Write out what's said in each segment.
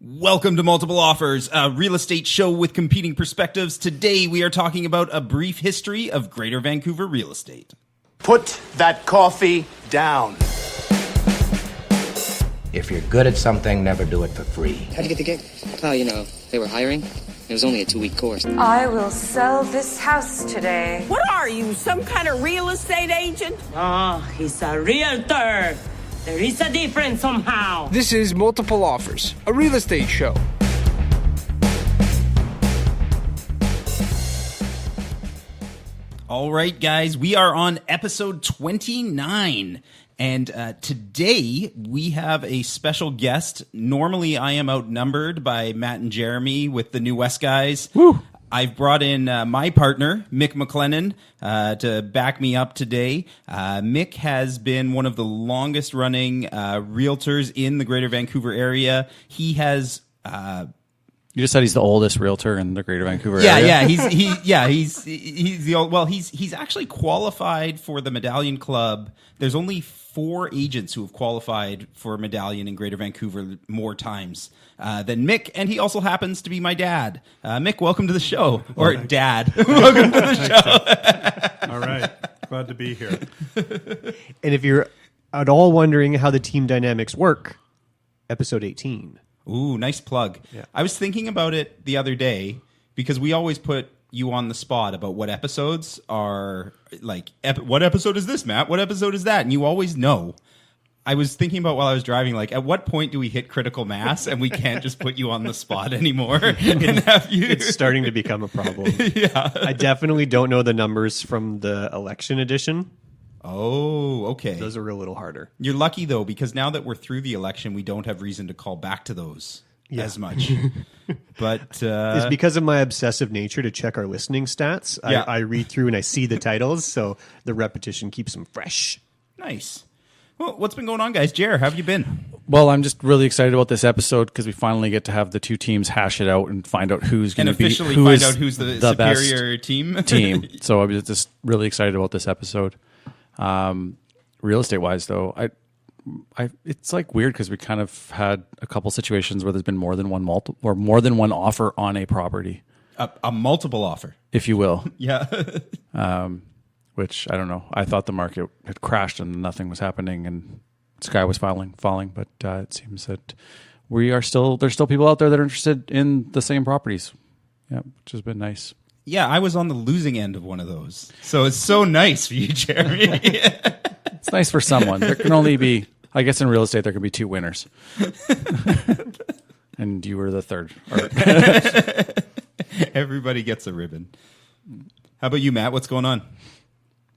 Welcome to Multiple Offers, a real estate show with competing perspectives. Today we are talking about a brief history of Greater Vancouver real estate. Put that coffee down. If you're good at something, never do it for free. How'd you get the gig? Oh, they were hiring. It was only a 2-week course. I will sell this house today. What are you, some kind of real estate agent? Oh, he's a realtor. There is a difference somehow. This is Multiple Offers, a real estate show. All right, guys, we are on episode 29. And today we have a special guest. Normally I am outnumbered by Matt and Jeremy with the New West guys. Woo. I've brought in my partner, Mick McLennan, to back me up today. Mick has been one of the longest running realtors in the Greater Vancouver area. He has... You just said he's the oldest realtor in the Greater Vancouver area. Yeah, he's the old. Well, he's actually qualified for the Medallion Club. There's only 4 agents who have qualified for Medallion in Greater Vancouver more times than Mick, and he also happens to be my dad. Mick, welcome to the show, or Dad, welcome to the show. All right, glad to be here. And if you're at all wondering how the team dynamics work, episode 18. Ooh, nice plug. Yeah. I was thinking about it the other day because we always put you on the spot about what episodes are like. What episode is this, Matt? What episode is that? And you always know. I was thinking about while I was driving, like, at what point do we hit critical mass and we can't just put you on the spot anymore and have you? It's starting to become a problem. Yeah. I definitely don't know the numbers from the election edition. Oh, okay. Those are a little harder. You're lucky, though, because now that we're through the election, we don't have reason to call back to those as much. But it's because of my obsessive nature to check our listening stats. Yeah. I read through and I see the titles, so the repetition keeps them fresh. Nice. Well, what's been going on, guys? Jer, how have you been? Well, I'm just really excited about this episode because we finally get to have the two teams hash it out and find out who's going to be officially find out who's the superior team. So I'm just really excited about this episode. Real estate wise, though, it's like weird because we kind of had a couple situations where there's been more than one offer on a property, a multiple offer, if you will. Yeah. Which I don't know. I thought the market had crashed and nothing was happening and sky was falling. But it seems that there's still people out there that are interested in the same properties. Yeah, which has been nice. Yeah, I was on the losing end of one of those. So it's so nice for you, Jeremy. It's nice for someone. There can only be, I guess in real estate, there can be 2 winners. And you were the third. Everybody gets a ribbon. How about you, Matt? What's going on?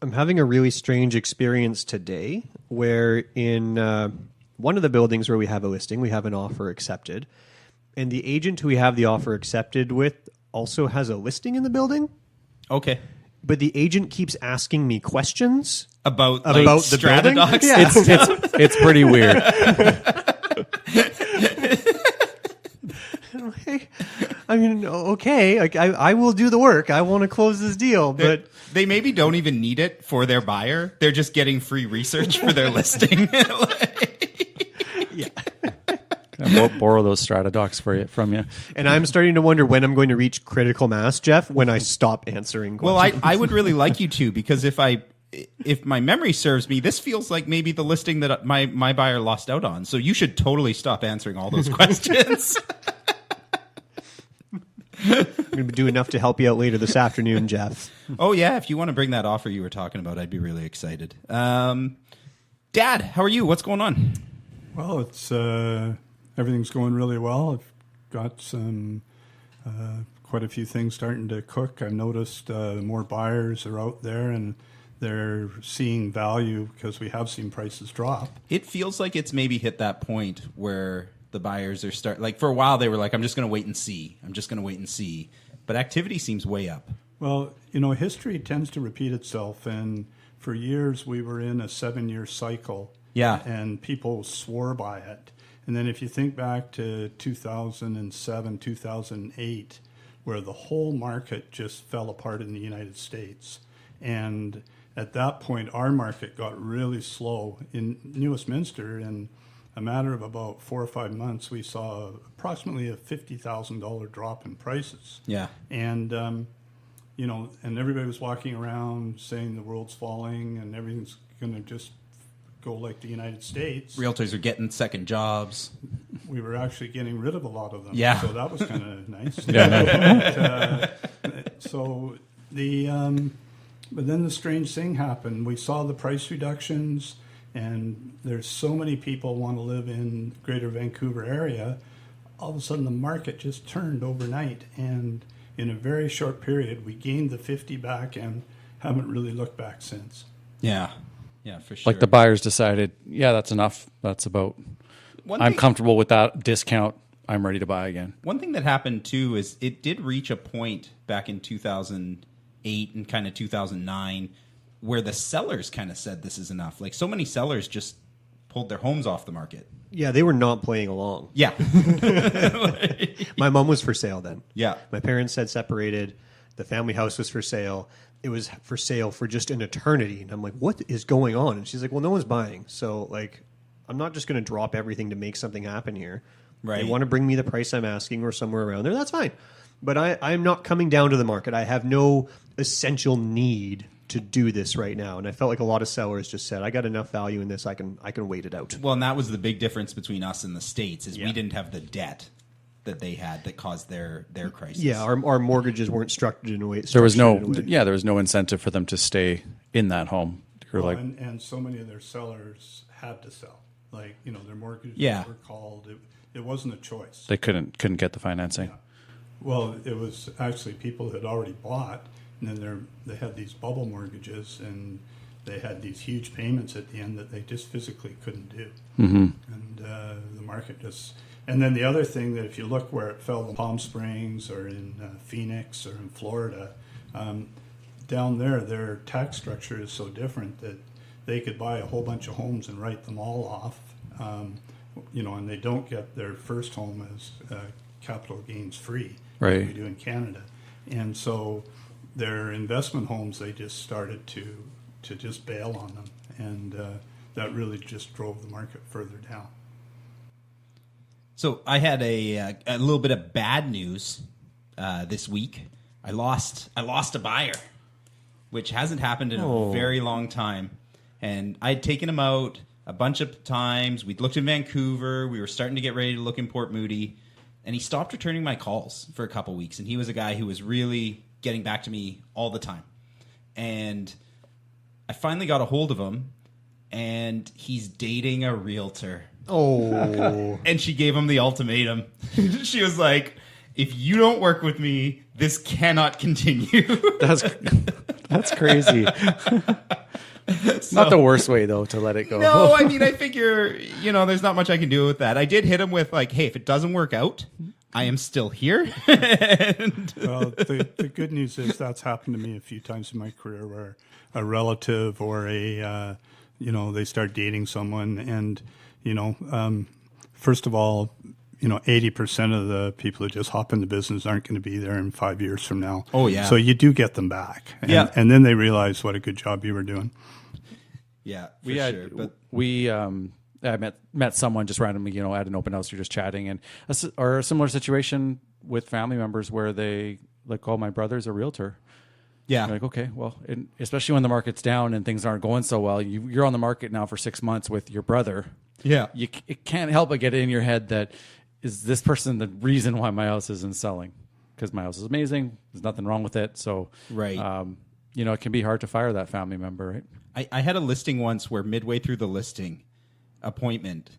I'm having a really strange experience today where in one of the buildings where we have a listing, we have an offer accepted. And the agent who we have the offer accepted with also has a listing in the building. Okay. But the agent keeps asking me questions about the building. Yeah. It's pretty weird. I mean, okay, like I will do the work. I want to close this deal, but they maybe don't even need it for their buyer. They're just getting free research for their listing. Yeah. I'll borrow those strata docs from you. And I'm starting to wonder when I'm going to reach critical mass, Geoff, when I stop answering questions. Well, I would really like you to, because if my memory serves me, this feels like maybe the listing that my buyer lost out on. So you should totally stop answering all those questions. I'm going to do enough to help you out later this afternoon, Geoff. Oh, yeah. If you want to bring that offer you were talking about, I'd be really excited. Dad, how are you? What's going on? Well, it's everything's going really well. I've got some quite a few things starting to cook. I've noticed more buyers are out there and they're seeing value because we have seen prices drop. It feels like it's maybe hit that point where the buyers are like for a while they were like, I'm just going to wait and see. But activity seems way up. Well, history tends to repeat itself. And for years we were in a 7-year cycle. Yeah. And people swore by it. And then if you think back to 2007, 2008, where the whole market just fell apart in the United States. And at that point, our market got really slow in New Westminster. And a matter of about 4 or 5 months, we saw approximately a $50,000 drop in prices. Yeah. And, and everybody was walking around saying the world's falling and everything's going to just go like the United States. Realtors are getting second jobs. We were actually getting rid of a lot of them. Yeah. So that was kind of nice. But then the strange thing happened. We saw the price reductions, and there's so many people want to live in greater Vancouver area. All of a sudden, the market just turned overnight, and in a very short period, we gained the 50 back and haven't really looked back since. Yeah. Yeah, for sure. Like the buyers decided, yeah, that's enough. That's about, I'm comfortable with that discount. I'm ready to buy again. One thing that happened too is it did reach a point back in 2008 and kind of 2009 where the sellers kind of said this is enough. Like so many sellers just pulled their homes off the market. Yeah, they were not playing along. Yeah. My mom was for sale then. Yeah. My parents had separated. The family house was for sale. It was for sale for just an eternity. And I'm like, what is going on? And she's like, well, no one's buying. So, like, I'm not just going to drop everything to make something happen here. Right. They want to bring me the price I'm asking or somewhere around there. That's fine. But I'm not coming down to the market. I have no essential need to do this right now. And I felt like a lot of sellers just said, I got enough value in this. I can wait it out. Well, and that was the big difference between us and the States is we didn't have the debt that they had that caused their crisis. Yeah, our mortgages weren't structured in a way. There was no incentive for them to stay in that home. And so many of their sellers had to sell. Like, their mortgages were called. It wasn't a choice. They couldn't get the financing. Yeah. Well, it was actually people had already bought, and then they had these bubble mortgages, and they had these huge payments at the end that they just physically couldn't do. Mm-hmm. And the market just... And then the other thing that if you look where it fell in Palm Springs or in Phoenix or in Florida, down there, their tax structure is so different that they could buy a whole bunch of homes and write them all off, and they don't get their first home as capital gains free, right, like we do in Canada. And so their investment homes, they just started to just bail on them, and that really just drove the market further down. So I had a little bit of bad news this week. I lost a buyer, which hasn't happened in a very long time. And I'd taken him out a bunch of times. We'd looked in Vancouver. We were starting to get ready to look in Port Moody. And he stopped returning my calls for a couple weeks. And he was a guy who was really getting back to me all the time. And I finally got a hold of him. And he's dating a realtor. Oh. And she gave him the ultimatum. She was like, if you don't work with me, this cannot continue. That's crazy. Not the worst way, though, to let it go. No, I mean, I figure, there's not much I can do with that. I did hit him with, like, hey, if it doesn't work out, I am still here. Well, the good news is that's happened to me a few times in my career where a relative or they start dating someone and, first of all, 80% of the people who just hop into business aren't going to be there in 5 years from now. Oh, yeah. So you do get them back. And then they realize what a good job you were doing. Yeah, sure. But I met someone just randomly, at an open house. You're just chatting, and or a similar situation with family members where they like, oh, my brother's a realtor. Yeah. You're like, okay, well, and especially when the market's down and things aren't going so well, you're on the market now for 6 months with your brother. Yeah. It can't help but get in your head that, is this person the reason why my house isn't selling? Because my house is amazing. There's nothing wrong with it. So, right. It can be hard to fire that family member, right? I had a listing once where midway through the listing appointment,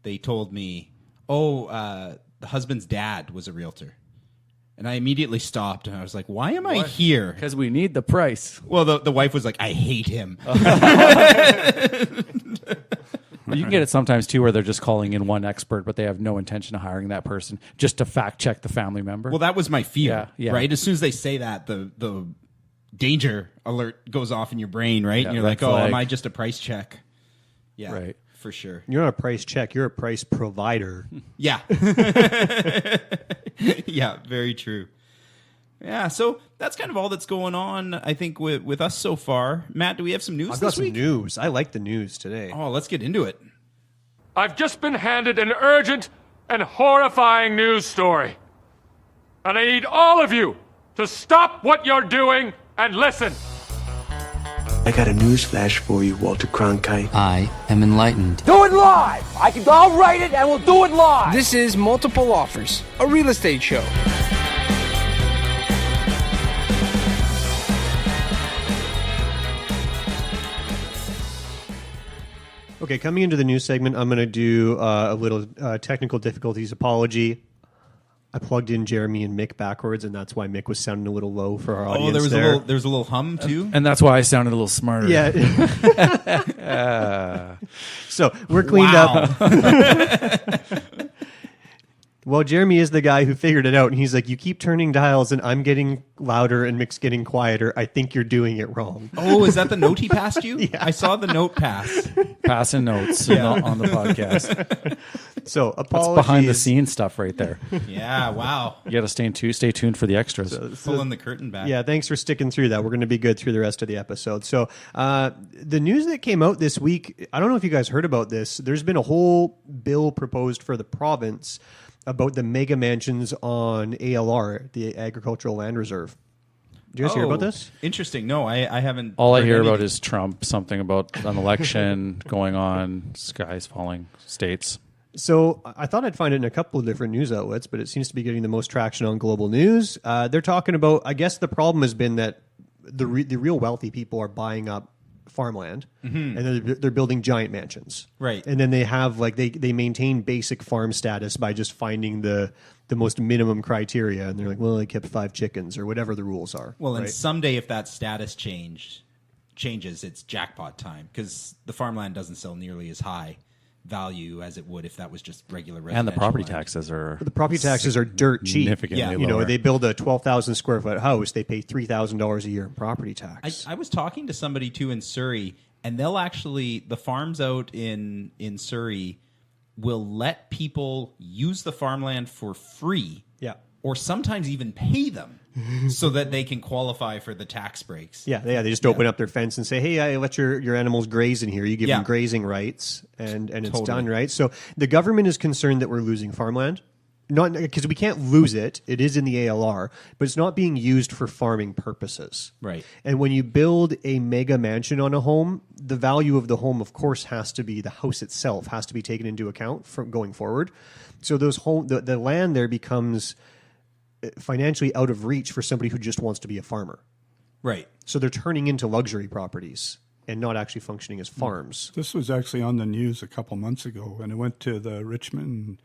they told me, the husband's dad was a realtor. And I immediately stopped and I was like, why am I here? Because we need the price. Well, the wife was like, I hate him. Well, you can get it sometimes, too, where they're just calling in one expert, but they have no intention of hiring that person just to fact check the family member. Well, that was my fear, yeah. Right? As soon as they say that, the danger alert goes off in your brain, right? Yeah, and you're like, flag. am I just a price check? Yeah, right. For sure. You're not a price check. You're a price provider. Yeah. Yeah, very true. Yeah, so that's kind of all that's going on, I think, with us so far. Matt, do we have some news I've got this week? some news. I like the news today. Oh, let's get into it. I've just been handed an urgent and horrifying news story. And I need all of you to stop what you're doing and listen. I got a news flash for you, Walter Cronkite. I am enlightened. Do it live! I'll write it and we'll do it live! This is Multiple Offers, a real estate show. Okay, coming into the news segment, I'm going to do a little technical difficulties apology. I plugged in Jeremy and Mick backwards, and that's why Mick was sounding a little low for our audience. There was a little hum too, and that's why I sounded a little smarter. Yeah. So we're cleaned up. Well, Jeremy is the guy who figured it out, and he's like, you keep turning dials, and I'm getting louder, and Mick's getting quieter. I think you're doing it wrong. Oh, is that the note he passed you? Yeah. I saw the note pass. Passing notes on the podcast. So, apologies. That's behind the scenes stuff right there. Yeah, wow. You got to stay tuned for the extras. Pulling the curtain back. Yeah, thanks for sticking through that. We're going to be good through the rest of the episode. So, the news that came out this week, I don't know if you guys heard about this. There's been a whole bill proposed for the province about the mega mansions on ALR, the Agricultural Land Reserve. Did you guys hear about this? Interesting. No, I haven't. All I hear about is Trump, something about an election going on, skies falling, states. So I thought I'd find it in a couple of different news outlets, but it seems to be getting the most traction on Global News. They're talking about, I guess the problem has been that the real wealthy people are buying up farmland, and they're building giant mansions, right? And then they have they maintain basic farm status by just finding the most minimum criteria, and they're like, well, I kept 5 chickens or whatever the rules are. Well, and right? someday if that status changes, it's jackpot time because the farmland doesn't sell nearly as high value as it would if that was just regular residential and the property land. taxes are dirt cheap. Significantly lower. They build a 12,000 square foot house, they pay $3,000 a year in property tax. I was talking to somebody too in Surrey, and they'll actually, the farms out in Surrey will let people use the farmland for free, or sometimes even pay them so that they can qualify for the tax breaks. Yeah, they just open up their fence and say, hey, I let your animals graze in here. You give them grazing rights, and it's done, right? So the government is concerned that we're losing farmland. Not because we can't lose it. It is in the ALR, but it's not being used for farming purposes. Right. And when you build a mega mansion on a home, the value of the home, of course, has to be the house itself has to be taken into account from going forward. So the land there becomes financially out of reach for somebody who just wants to be a farmer. Right. So they're turning into luxury properties and not actually functioning as farms. This was actually on the news a couple months ago, and it went to the Richmond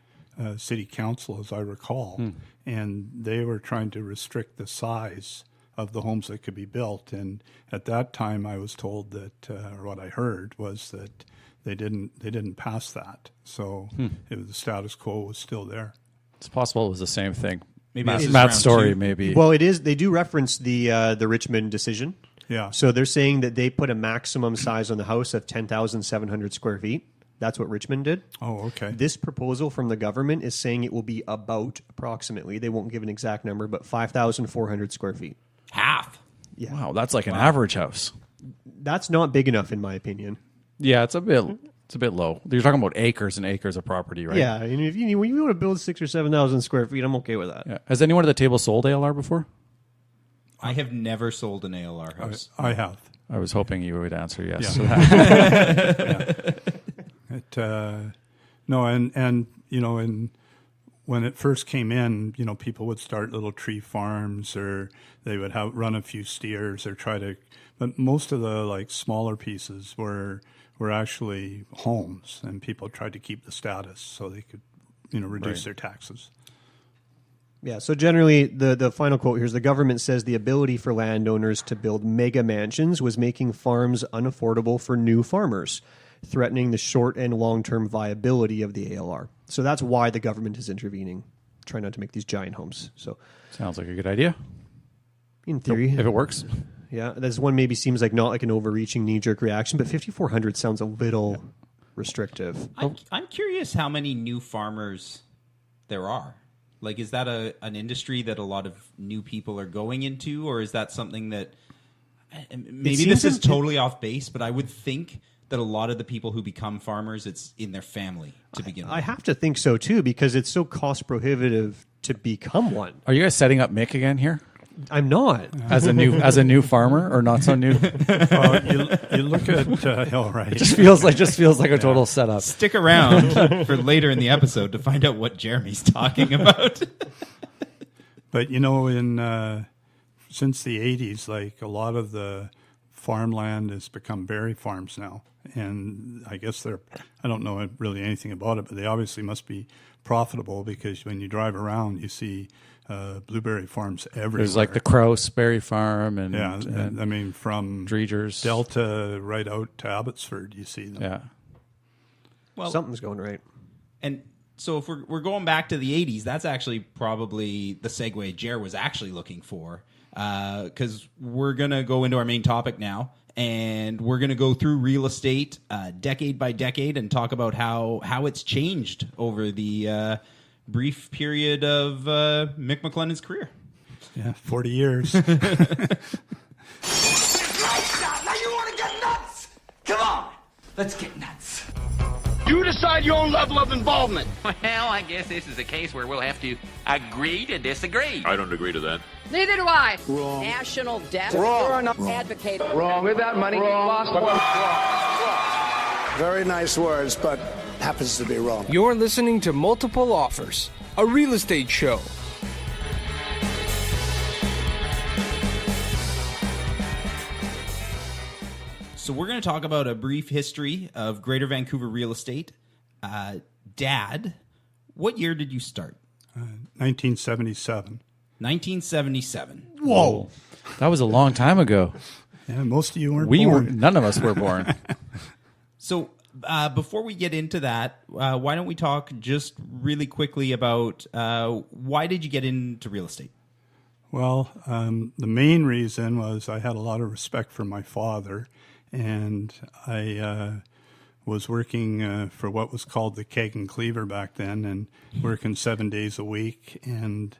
City Council, as I recall, and they were trying to restrict the size of the homes that could be built. And at that time, I was told that, or what I heard was that they didn't pass that. So the status quo was still there. It's possible it was the same thing. Maybe Matt's story, maybe. Well, it is. They do reference the Richmond decision. Yeah. So they're saying that they put a maximum size on the house of 10,700 square feet. That's what Richmond did. Oh, okay. This proposal from the government is saying it will be about approximately, they won't give an exact number, but 5,400 square feet. Half. Yeah. Wow, that's like an average house. That's not big enough, in my opinion. Yeah, it's a bit low. You're talking about acres and acres of property, right? Yeah, and if you want to build 6,000 or 7,000 square feet, I'm okay with that. Yeah. Has anyone at the table sold ALR before? I have never sold an ALR house. I have. I was hoping you would answer yes. Yeah. No, and when it first came in, people would start little tree farms, or they would run a few steers, or but most of the smaller pieces were actually homes, and people tried to keep the status so they could, reduce their taxes. Yeah, so generally, the final quote here is the government says the ability for landowners to build mega mansions was making farms unaffordable for new farmers, threatening the short and long-term viability of the ALR. So that's why the government is intervening, trying not to make these giant homes. So sounds like a good idea. In theory. If it works. Yeah, this one maybe seems like not like an overreaching knee-jerk reaction, but 5,400 sounds a little restrictive. I'm curious how many new farmers there are. Is that an industry that a lot of new people are going into, or is that something that maybe this is totally off base, but I would think that a lot of the people who become farmers, it's in their family to begin with. I have to think so too, because it's so cost prohibitive to become one. Are you guys setting up Mick again here? I'm not. As a new farmer, or not so new? You look at right. It just feels like a total setup. Stick around for later in the episode to find out what Jeremy's talking about. But in since the 80s, like a lot of the farmland has become berry farms now, and I guess I don't know really anything about it, but they obviously must be profitable, because when you drive around, you see blueberry farms everywhere. There's like the Krause Berry Farm, and I mean from Dreegers Delta right out to Abbotsford, you see them. Yeah, Well, Something's going right. And so if we're going back to the 80s, that's actually probably the segue Jer was actually looking for, because we're going to go into our main topic now, and we're going to go through real estate decade by decade and talk about how it's changed over the brief period of Mick McLennan's career. Yeah, 40 years. Now you want to get nuts? Come on, let's get nuts. You decide your own level of involvement. Well, I guess this is a case where we'll have to agree to disagree. I don't agree to that. Neither do I. Wrong. National debt. Wrong. You're enough advocate. Wrong. With that money, lost. Very nice words, but happens to be wrong. You're listening to Multiple Offers, a real estate show. So we're going to talk about a brief history of Greater Vancouver real estate. Dad, what year did you start? 1977. 1977. Whoa, that was a long time ago. Yeah, most of you weren't born. None of us were born. So before we get into that, why don't we talk just really quickly about why did you get into real estate? Well, the main reason was I had a lot of respect for my father, and I was working for what was called the Keg and Cleaver back then, and working 7 days a week, and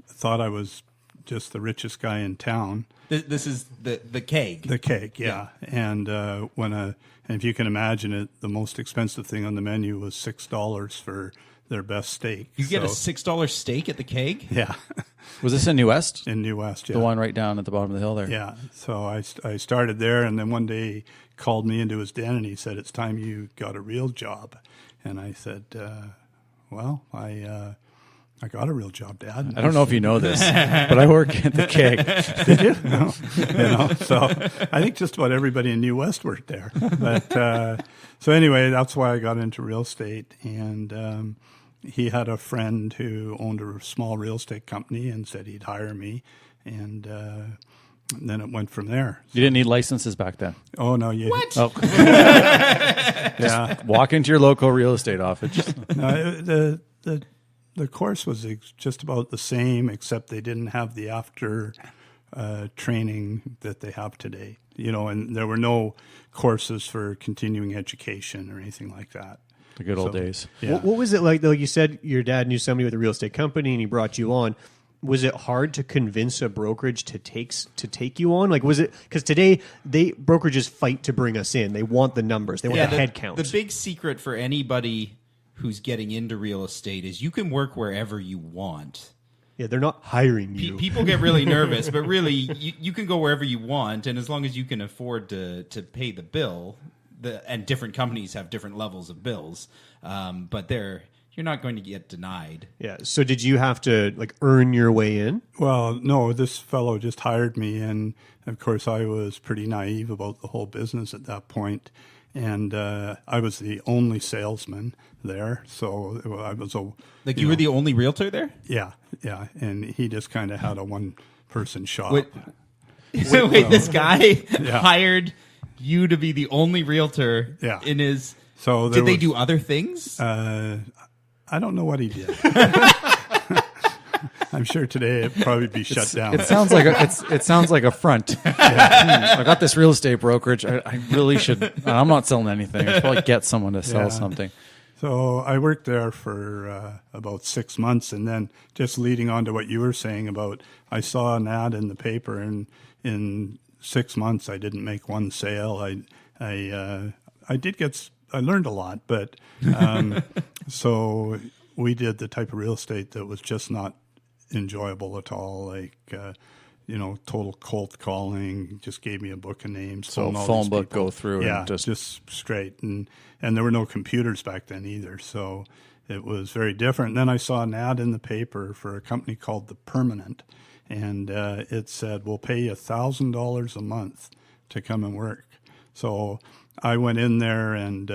thought I was just the richest guy in town. This is the Keg. The Keg, yeah. And and if you can imagine it, the most expensive thing on the menu was $6 for their best steak. You get a $6 steak at the Keg? Yeah. Was this in New West? In New West, yeah. The one right down at the bottom of the hill there. Yeah. So I started there, and then one day he called me into his den, and he said, "It's time you got a real job." And I said, "Well, I got a real job, Dad." I don't know if you know this, but I work at the Keg. Did you? No. So I think just about everybody in New West worked there. But so anyway, that's why I got into real estate, and he had a friend who owned a small real estate company and said he'd hire me, and then it went from there. You didn't need licenses back then? Oh, no. You, what? Oh. Yeah. Walk into your local real estate office. No, the course was just about the same, except they didn't have the after training that they have today. And there were no courses for continuing education or anything like that. The good old days. Yeah. What was it like, though? You said your dad knew somebody with a real estate company and he brought you on. Was it hard to convince a brokerage to take you on? Like, was it because today brokerages fight to bring us in? They want the numbers. They want the head count. The big secret for anybody who's getting into real estate is you can work wherever you want. Yeah, they're not hiring you. People get really nervous, but really, you can go wherever you want, and as long as you can afford to pay the bill, and different companies have different levels of bills, but you're not going to get denied. Yeah. So did you have to earn your way in? Well, no, this fellow just hired me. And of course I was pretty naive about the whole business at that point. And I was the only salesman there. So I was you were the only realtor there? Yeah. Yeah. And he just kind of had a one person shop. Wait, this guy hired you to be the only realtor in his... So did they do other things? I don't know what he did. I'm sure today it'd probably be shut down. It sounds like a front. Yeah. I got this real estate brokerage. I really should. I'm not selling anything. I should probably get someone to sell something. So I worked there for about 6 months, and then just leading on to what you were saying about, I saw an ad in the paper, and in 6 months I didn't make one sale. I I learned a lot, but so we did the type of real estate that was just not enjoyable at all, like total cold calling. Just gave me a book of names. So phone book go through, yeah, and just straight, and there were no computers back then either, so it was very different. And then I saw an ad in the paper for a company called The Permanent, and it said, "We'll pay you $1,000 a month to come and work." So I went in there and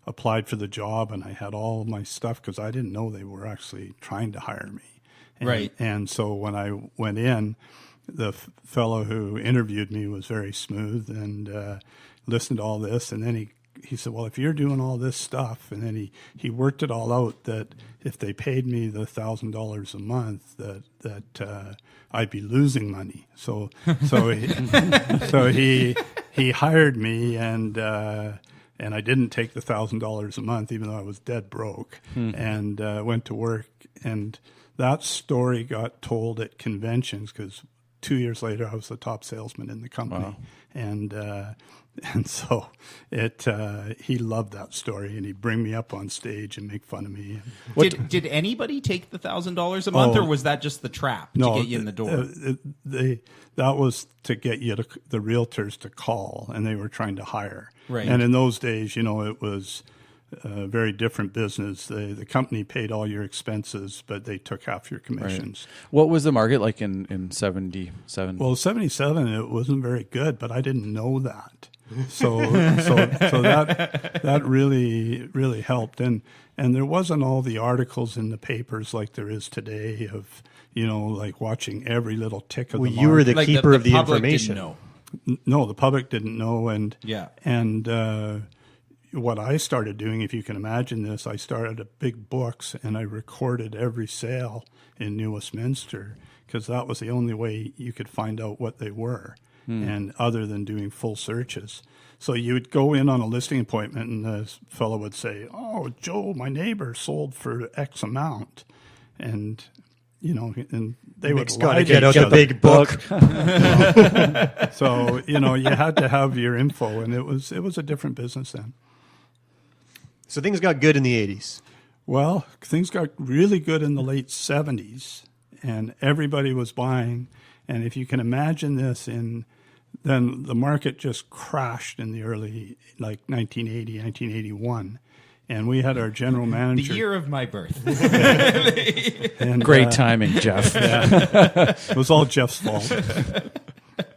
applied for the job, and I had all of my stuff because I didn't know they were actually trying to hire me. Right. And so when I went in, the fellow who interviewed me was very smooth and listened to all this. And then he said, "Well, if you're doing all this stuff," and then he worked it all out that if they paid me the $1,000 a month, that I'd be losing money. So he hired me, and I didn't take the $1,000 a month, even though I was dead broke, and went to work. And that story got told at conventions because 2 years later I was the top salesman in the company. Wow. And so he loved that story, and he'd bring me up on stage and make fun of me. Did anybody take the $1,000 a month, or was that just the trap to get you in the door? That was to get you the realtors to call, and they were trying to hire. Right. And in those days, it was a very different business. The company paid all your expenses, but they took half your commissions. Right. What was the market like in 77? Well, 77, it wasn't very good, but I didn't know that. So that really helped. And there wasn't all the articles in the papers like there is today of, like watching every little tick of the market. You were the keeper of the information. Didn't know. No, the public didn't know. And yeah. What I started doing, if you can imagine this, I started a big books and I recorded every sale in New Westminster because that was the only way you could find out what they were, and other than doing full searches. So you would go in on a listing appointment and the fellow would say, "Oh, Joe, my neighbor sold for X amount," and and they would lie to get out each the other. big book. So you had to have your info, and it was a different business then. So things got good in the 80s. Well, things got really good in the late 70s, and everybody was buying. And if you can imagine this, then the market just crashed in the early, like 1980, 1981. And we had our general manager. The year of my birth. And, great timing, Geoff. Yeah. It was all Geoff's fault.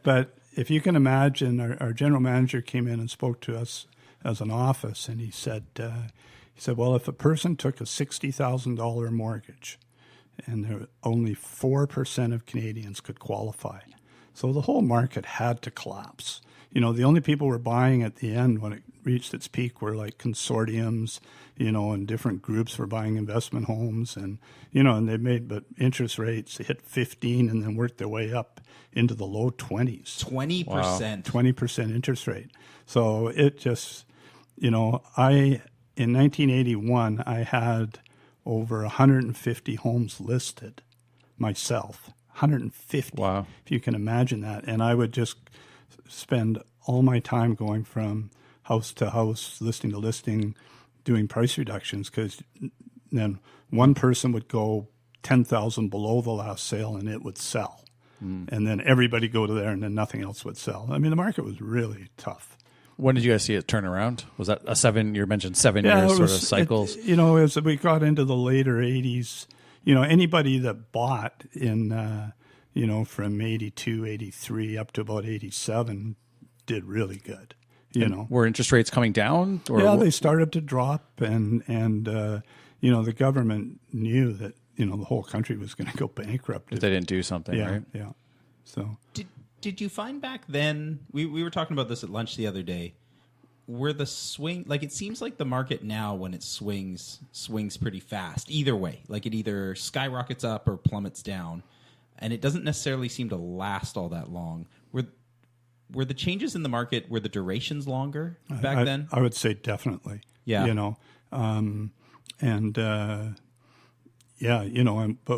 But if you can imagine, our general manager came in and spoke to us as an office, and he said, well, if a person took a $60,000 mortgage, and only 4% of Canadians could qualify, so the whole market had to collapse. The only people who were buying at the end when it reached its peak were like consortiums, and different groups were buying investment homes, and and they made, but interest rates hit 15 and then worked their way up into the low 20s. 20%. Wow. 20% interest rate. So it just, in 1981, I had over 150 homes listed myself. 150. Wow. If you can imagine that. And I would just spend all my time going from house to house, listing to listing, doing price reductions, because then one person would go 10,000 below the last sale and it would sell. And then everybody go to there and then nothing else would sell. I mean, the market was really tough. When did you guys see it turn around? Was that you mentioned 7 years sort of cycles? As we got into the later 80s, anybody that bought in, from 82, 83 up to about 87 did really good. Were interest rates coming down? Or yeah, they started to drop, and the government knew that the whole country was going to go bankrupt if they didn't do something, right? Yeah. So did you find back then? We were talking about this at lunch the other day. Where the swing, like it seems like the market now when it swings pretty fast. Either way, like it either skyrockets up or plummets down, and it doesn't necessarily seem to last all that long. Were the changes in the market, were the durations longer back then? I would say definitely. Yeah. But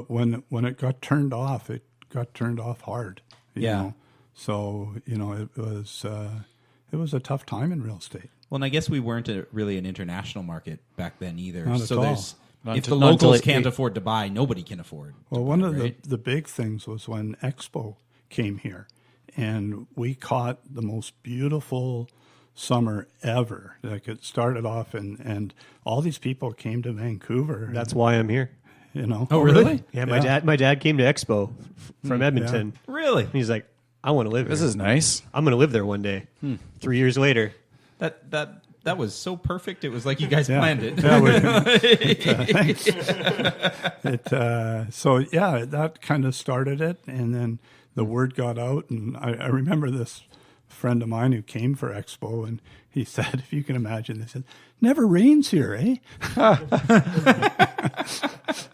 when it got turned off, it got turned off hard. You know? So, it was, it was a tough time in real estate. Well, and I guess we weren't really an international market back then either. Not at all. If the locals can't afford to buy, nobody can afford. Well, one of the big things was when Expo came here, and we caught the most beautiful summer ever. Like it started off, and all these people came to Vancouver. That's why I'm here. You know? Oh, really? Yeah, my dad came to Expo from Edmonton. Yeah. Really? He's like, I want to live here. This is nice. I'm going to live there one day. 3 years later. That was so perfect. It was like you guys planned it. Thanks. So that kind of started it, and then the word got out, and I remember this friend of mine who came for Expo, and he said, if you can imagine, they said, never rains here, eh?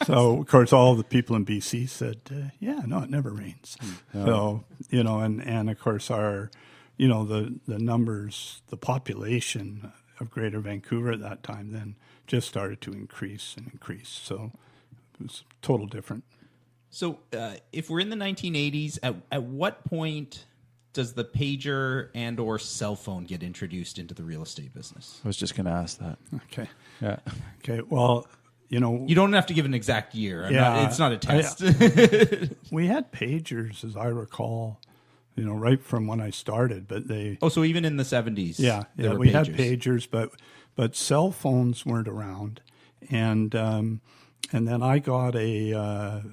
So, of course, all the people in BC said, no, it never rains. So, and of course, our, the numbers, the population of Greater Vancouver at that time then just started to increase and increase. So it was total different. So if we're in the 1980s, at what point does the pager and or cell phone get introduced into the real estate business? I was just going to ask that. Okay. Yeah. Okay. Well, you don't have to give an exact year. It's not a test. We had pagers, as I recall, right from when I started, but they... Oh, so even in the 70s? Yeah, we had pagers, but cell phones weren't around. And then I got a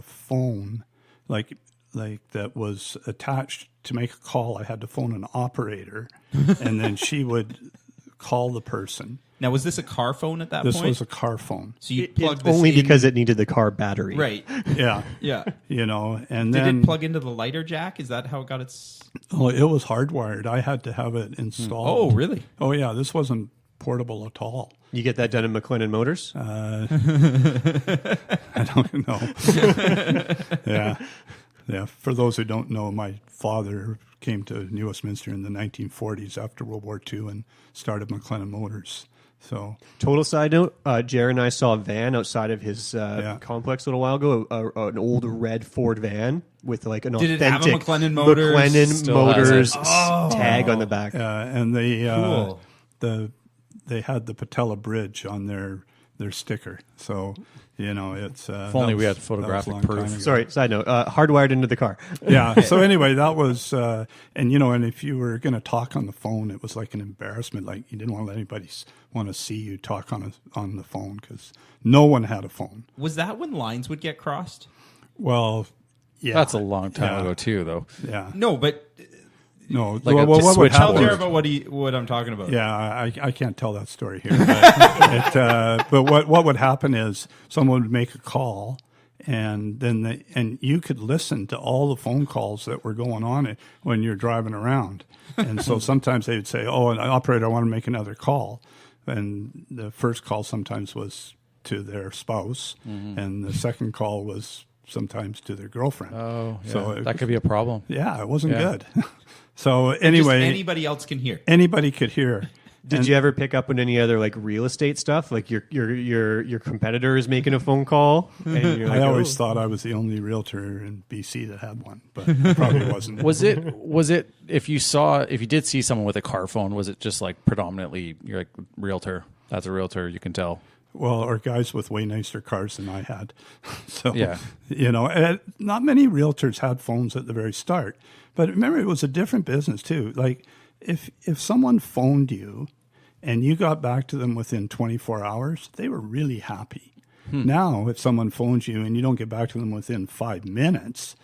phone, like that was attached to make a call. I had to phone an operator, and then she would call the person. Now, was this a car phone at that point? This was a car phone. So you plugged this only in... because it needed the car battery. Right. Yeah. Yeah. And Did then... it plug into the lighter jack? Is that how it got its... Oh, it was hardwired. I had to have it installed. Oh, really? Oh, yeah. This wasn't portable at all. You get that done in McLennan Motors? I don't know. Yeah. For those who don't know, my father came to New Westminster in the 1940s after World War II and started McLennan Motors. So, total side note, Jared and I saw a van outside of his complex a little while ago, an old red Ford van with like an authentic Did it have a McLennan Motors, tag on the back. And they they had the Patella Bridge on their sticker. So, it's... if only we had photographic proof. Sorry, side note, hardwired into the car. Yeah, so anyway, that was... and if you were going to talk on the phone, it was like an embarrassment. Like, you didn't want to let anybody want to see you talk on the phone because no one had a phone. Was that when lines would get crossed? Well, yeah. That's a long time ago, too, though. Yeah. No, but... No, like what would tell Jared about what I'm talking about. Yeah, I can't tell that story here. But what would happen is someone would make a call, and then you could listen to all the phone calls that were going on when you're driving around. And so sometimes they would say, "Oh, an operator, I want to make another call," and the first call sometimes was to their spouse, and the second call was sometimes to their girlfriend. Oh, yeah. So that could be a problem. Yeah, it wasn't good. So anyway, just anybody else can hear. Anybody could hear. Did you ever pick up on any other like real estate stuff? Like your competitor is making a phone call. And you're like, I always thought I was the only realtor in BC that had one, but I probably wasn't. Was it if you did see someone with a car phone, was it just like predominantly you're like realtor? That's a realtor, you can tell. Well, or guys with way nicer cars than I had. So, yeah. Not many realtors had phones at the very start. But remember, it was a different business, too. Like, if someone phoned you and you got back to them within 24 hours, they were really happy. Now, if someone phones you and you don't get back to them within 5 minutes,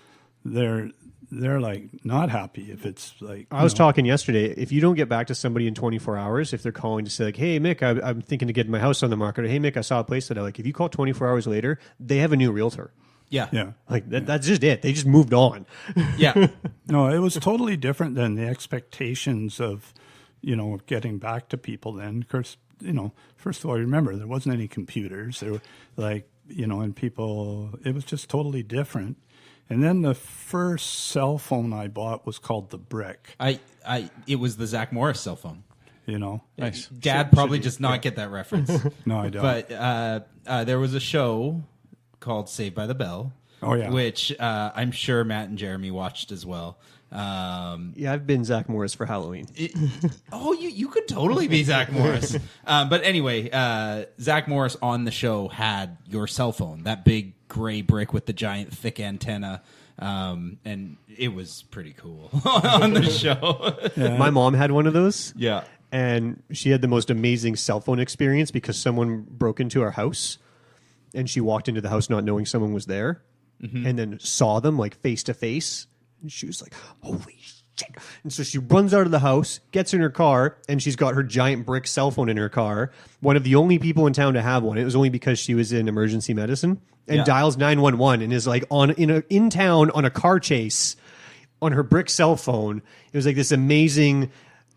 they're like not happy. If it's like I was talking yesterday, if you don't get back to somebody in 24 hours, if they're calling to say like, "Hey Mick, I'm thinking to get my house on the market," or "Hey Mick, I saw a place that I like," if you call 24 hours later, they have a new realtor. Yeah. Like that's just it. They just moved on. Yeah. No, it was totally different than the expectations of getting back to people then. Of course, first of all, remember there wasn't any computers. There were and people, it was just totally different. And then the first cell phone I bought was called the Brick. It was the Zach Morris cell phone. Nice. Dad probably does not get that reference. No, I don't. But there was a show called Saved by the Bell Oh, yeah. Which I'm sure Matt and Jeremy watched as well. Yeah, I've been Zach Morris for Halloween. You could totally be Zach Morris. But anyway, Zach Morris on the show had your cell phone, that big gray brick with the giant thick antenna. And it was pretty cool on the show. Yeah. My mom had one of those. Yeah. And she had the most amazing cell phone experience because someone broke into our house and she walked into the house not knowing someone was there and then saw them like face to face. And she was like, holy shit. And so she runs out of the house, gets in her car, and she's got her giant brick cell phone in her car. One of the only people in town to have one. It was only because she was in emergency medicine. And dials 911 and is like in town on a car chase on her brick cell phone. It was like this amazing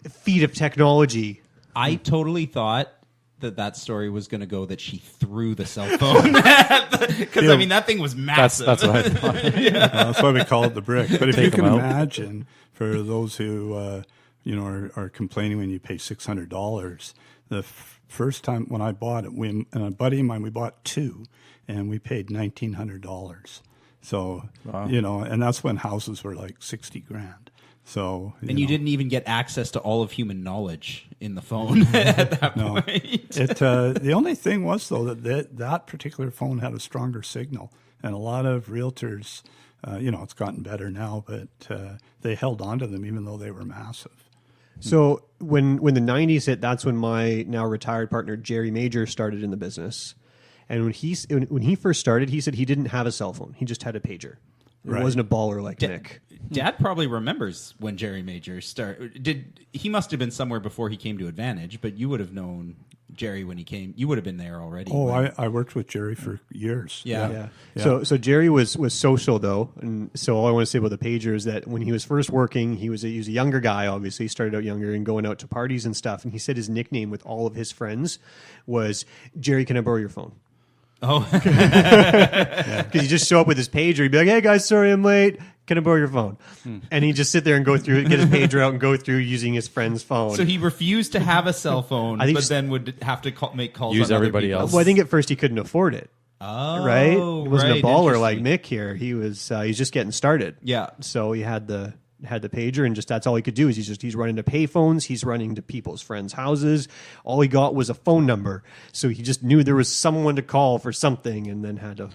feat of technology. I totally thought that story was going to go that she threw the cell phone because I mean that thing was massive. That's what I thought. That's why we call it the brick. But if you can imagine, for those who are complaining when you pay $600, the first time when I bought it, and a buddy of mine, we bought two, and we paid $1,900. So and that's when houses were like $60,000. So you didn't even get access to all of human knowledge in the phone at that point. The only thing was though that particular phone had a stronger signal, and a lot of realtors, it's gotten better now, but they held on to them even though they were massive. So when the 90s hit, that's when my now retired partner Jerry Major started in the business, and when he first started, he said he didn't have a cell phone; he just had a pager. It wasn't a baller like Mick. Dad probably remembers when Jerry Major started. He must have been somewhere before he came to Advantage, but you would have known Jerry when he came. You would have been there already. Oh, I worked with Jerry for years. Yeah. So Jerry was social though, and so all I want to say about the pager is that when he was first working, he was a younger guy. Obviously, he started out younger and going out to parties and stuff. And he said his nickname with all of his friends was Jerry. Can I borrow your phone? Oh, because he'd just show up with his pager. He'd be like, "Hey guys, sorry I'm late. Can I borrow your phone?" And he'd just sit there and go through, get his pager out and go through using his friend's phone. So he refused to have a cell phone, but then would have to make calls use on everybody else. Well, I think at first he couldn't afford it. Oh, right? He wasn't a baller like Interesting. Mick here. He was he's just getting started. Yeah. So he had the pager, and just that's all he could do is he's running to pay phones, he's running to people's friends' houses. All he got was a phone number, so he just knew there was someone to call for something, and then had to.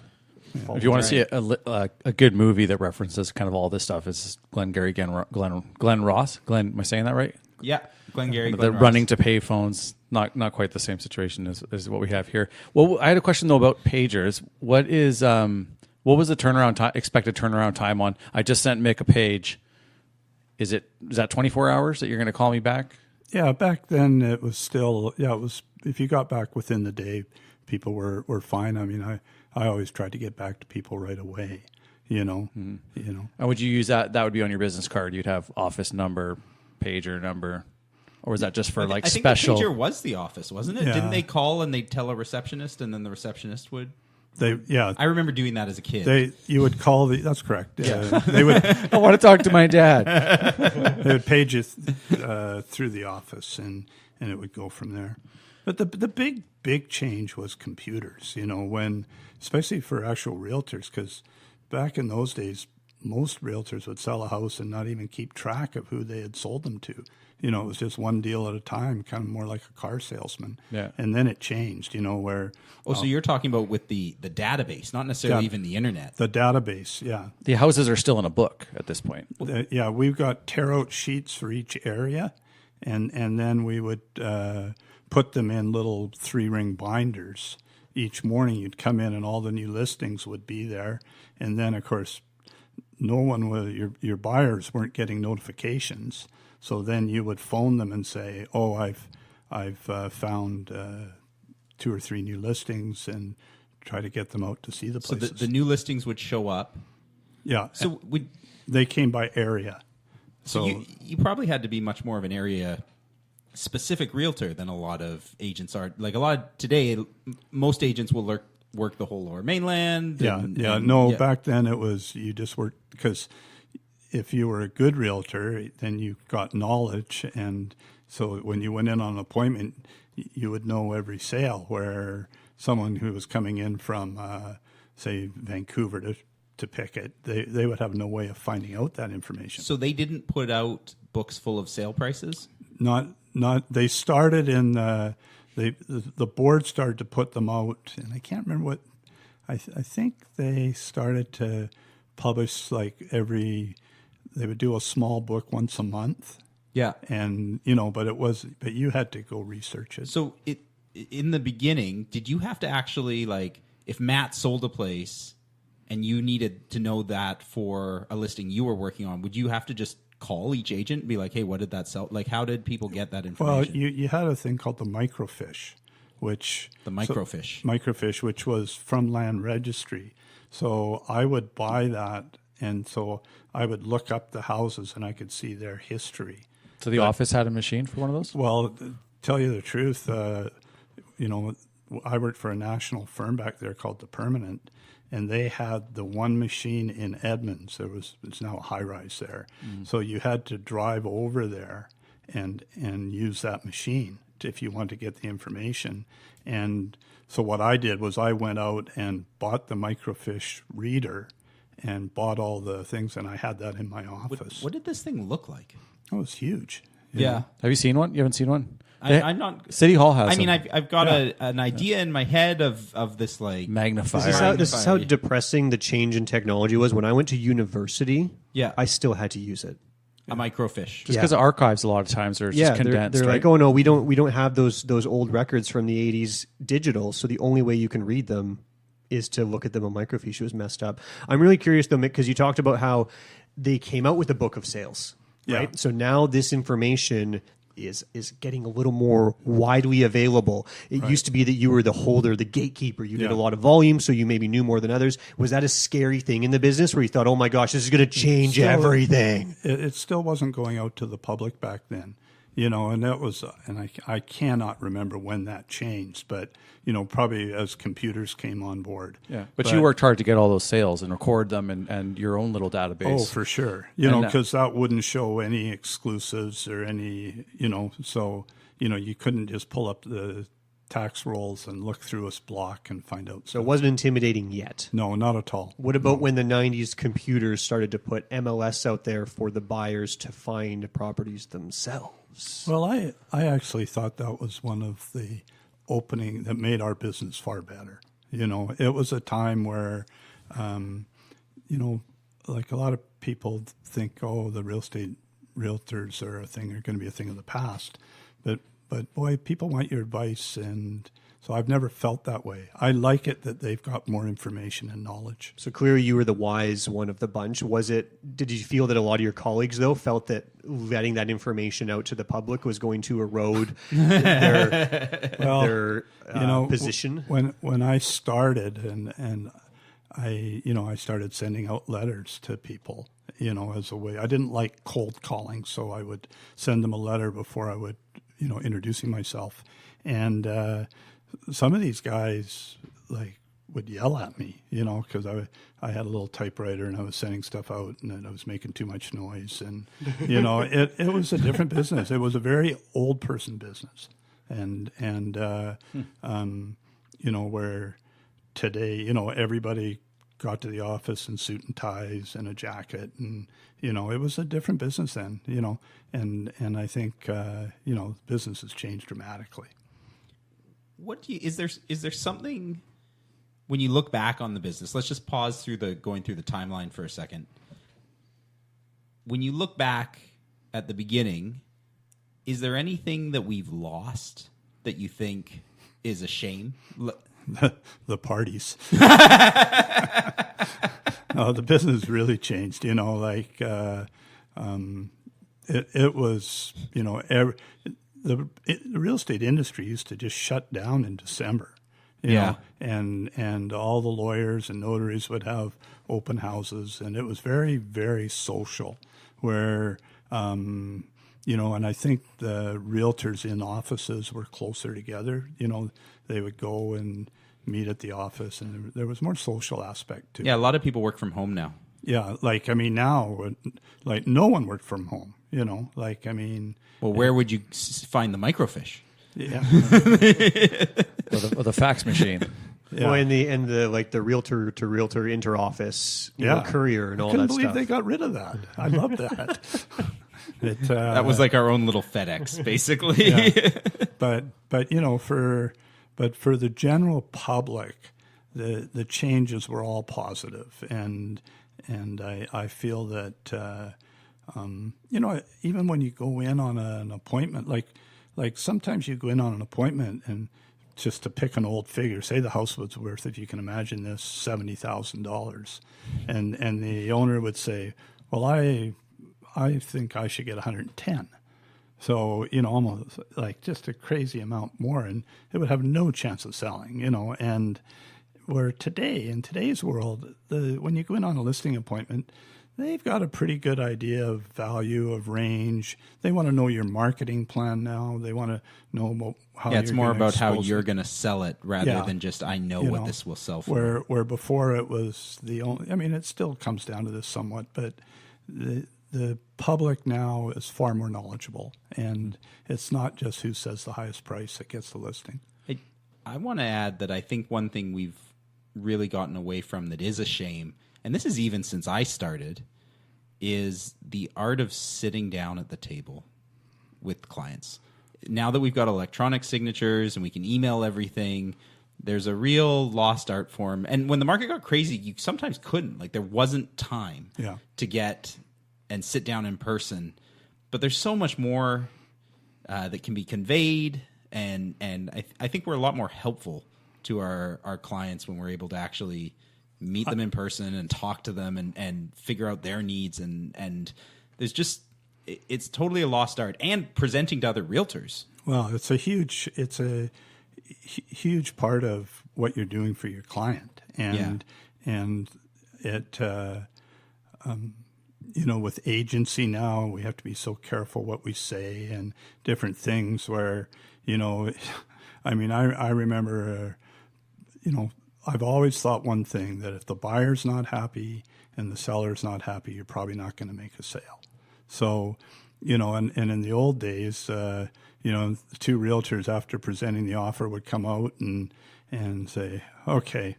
If you want to see a good movie that references kind of all this stuff, is Glenn Ross. Glenn, am I saying that right? Yeah, Glengarry. The running to pay phones, not quite the same situation as what we have here. Well, I had a question though about pagers. What was the expected turnaround time on? I just sent Mick a page. Is that 24 hours that you're going to call me back? Yeah, back then it was still, it was, if you got back within the day, people were fine. I mean, I always tried to get back to people right away, And would you use that? That would be on your business card. You'd have office number, pager number, or was that just for I think special? the pager was the office, wasn't it? Yeah. Didn't they call and they'd tell a receptionist, and then the receptionist would? I remember doing that as a kid. You would call that's correct. Yeah. They would. I want to talk to my dad. They would page you through the office, and it would go from there. But the big change was computers. When especially for actual realtors, because back in those days, most realtors would sell a house and not even keep track of who they had sold them to. It was just one deal at a time, kind of more like a car salesman. Yeah. And then it changed, where... so you're talking about with the database, not necessarily even the internet. The database, yeah. The houses are still in a book at this point. We've got tear-out sheets for each area, and then we would put them in little 3-ring binders. Each morning you'd come in and all the new listings would be there. And then, of course, no one was... Your buyers weren't getting notifications. So then you would phone them and say, "Oh, I've found 2 or 3 new listings," and try to get them out to see the places. So the new listings would show up. Yeah. So they came by area. So you probably had to be much more of an area specific realtor than a lot of agents are. Like today, most agents will work the whole Lower Mainland. Back then it was you just worked because. If you were a good realtor, then you got knowledge, and so when you went in on an appointment, you would know every sale. Where someone who was coming in from, say, Vancouver to pick it, they would have no way of finding out that information. So they didn't put out books full of sale prices? Not. They started in the board started to put them out, and I can't remember what. I think they started to publish like they would do a small book once a month. Yeah. And but you had to go research it. So in the beginning, did you have to actually, like, if Matt sold a place and you needed to know that for a listing you were working on, would you have to just call each agent and be like, hey, what did that sell? Like, how did people get that information? Well, you had a thing called the microfiche, which which was from Land Registry. So I would buy that, and so I would look up the houses and I could see their history. So the office had a machine for one of those? Well, to tell you the truth, I worked for a national firm back there called The Permanent, and they had the one machine in Edmonds. It's now a high-rise there. So you had to drive over there and use that machine if you want to get the information. And so what I did was I went out and bought the microfiche reader and bought all the things, and I had that in my office. What did this thing look like? Oh, it was huge. Yeah. Have you seen one? You haven't seen one? I'm not. City Hall has. I mean, them. I've got an idea in my head of this, like, magnifier. This is how depressing the change in technology was. When I went to university, I still had to use it. A microfiche. Just because archives a lot of times are just condensed. They're right? like, oh no, we don't have those old records from the 80s digital. So the only way you can read them is to look at them on microfiche. It was messed up. I'm really curious though, Mick, because you talked about how they came out with a book of sales, right? So now this information is getting a little more widely available. It used to be that you were the holder, the gatekeeper. You did a lot of volume, so you maybe knew more than others. Was that a scary thing in the business where you thought, oh my gosh, this is going to change everything? It still wasn't going out to the public back then, and that was, and I cannot remember when that changed, but, probably as computers came on board. Yeah. But you worked hard to get all those sales and record them and your own little database. Oh, for sure. Because that wouldn't show any exclusives or any, so, you couldn't just pull up the tax rolls and look through a block and find out. So it wasn't intimidating yet? No, not at all. What about when the 90s computers started to put MLS out there for the buyers to find properties themselves? Well, I actually thought that was one of the opening that made our business far better. It was a time where, like a lot of people think, oh, the real estate realtors are going to be a thing of the past. But boy, people want your advice, and so I've never felt that way. I like it that they've got more information and knowledge. So clearly you were the wise one of the bunch. Did you feel that a lot of your colleagues, though, felt that letting that information out to the public was going to erode their position? When I started and I started sending out letters to people, as a way. I didn't like cold calling, so I would send them a letter before I would, introducing myself. And some of these guys would yell at me, because I had a little typewriter and I was sending stuff out and then I was making too much noise. And, it was a different business. It was a very old person business. And where today, everybody got to the office in suit and ties and a jacket, and it was a different business then. And I think business has changed dramatically. Is there something when you look back on the business? Let's just pause going through the timeline for a second. When you look back at the beginning, is there anything that we've lost that you think is a shame? The parties. No, the business really changed. It was, the real estate industry used to just shut down in December. You know, and all the lawyers and notaries would have open houses, and it was very, very social. Where and I think the realtors in offices were closer together. They would go and meet at the office, and there was more social aspect to it. Yeah, a lot of people work from home now. Yeah, now, no one worked from home, Well, where would you find the microfiche? Yeah. or the fax machine. Well, and the like the realtor to realtor interoffice, courier and all that stuff. I couldn't believe they got rid of that. I love that. That was like our own little FedEx, basically. But for the general public, the changes were all positive, and I feel that even when you go in on an appointment, like sometimes you go in on an appointment and just to pick an old figure, say the house was worth, if you can imagine this, $70,000, and the owner would say, well, I think I should get 110. So, almost like just a crazy amount more, and it would have no chance of selling, and where in today's world, when you go in on a listing appointment, they've got a pretty good idea of value, of range. They want to know your marketing plan now. They want to know about how it's you're more gonna about how expose you're it. going to sell it rather than just, I know what this will sell for. Where before it was the only, it still comes down to this somewhat, but the public now is far more knowledgeable, and it's not just who says the highest price that gets the listing. I want to add that I think one thing we've really gotten away from that is a shame, and this is even since I started, is the art of sitting down at the table with clients. Now that we've got electronic signatures and we can email everything, there's a real lost art form. And when the market got crazy, you sometimes couldn't. Like, there wasn't time to get and sit down in person. But there's so much more that can be conveyed, and I think we're a lot more helpful to our clients when we're able to actually meet them in person and talk to them and figure out their needs. And there's just, it's totally a lost art, and presenting to other realtors. Well, it's a huge part of what you're doing for your client. And it, with agency now, we have to be so careful what we say and different things where, I remember, I've always thought one thing, that if the buyer's not happy and the seller's not happy, you're probably not going to make a sale. So, and in the old days, the two realtors after presenting the offer would come out and say, okay,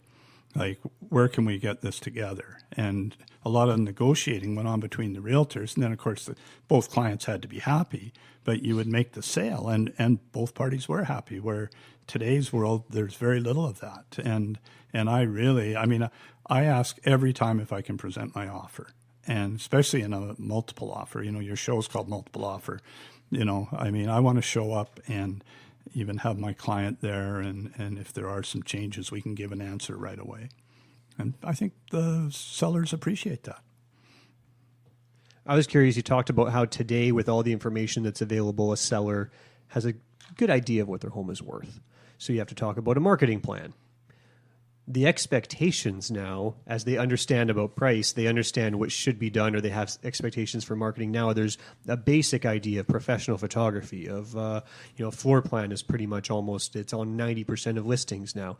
like, where can we get this together? And a lot of negotiating went on between the realtors. And then, of course, both clients had to be happy, but you would make the sale, and both parties were happy, where today's world, there's very little of that. And I ask every time if I can present my offer, and especially in a multiple offer. Your show's called Multiple Offer. I want to show up and even have my client there, and if there are some changes, we can give an answer right away. And I think the sellers appreciate that. I was curious, you talked about how today, with all the information that's available, a seller has a good idea of what their home is worth. So you have to talk about a marketing plan. The expectations now, as they understand about price, they understand what should be done, or they have expectations for marketing now. There's a basic idea of professional photography, of floor plan is pretty much it's on 90% of listings now.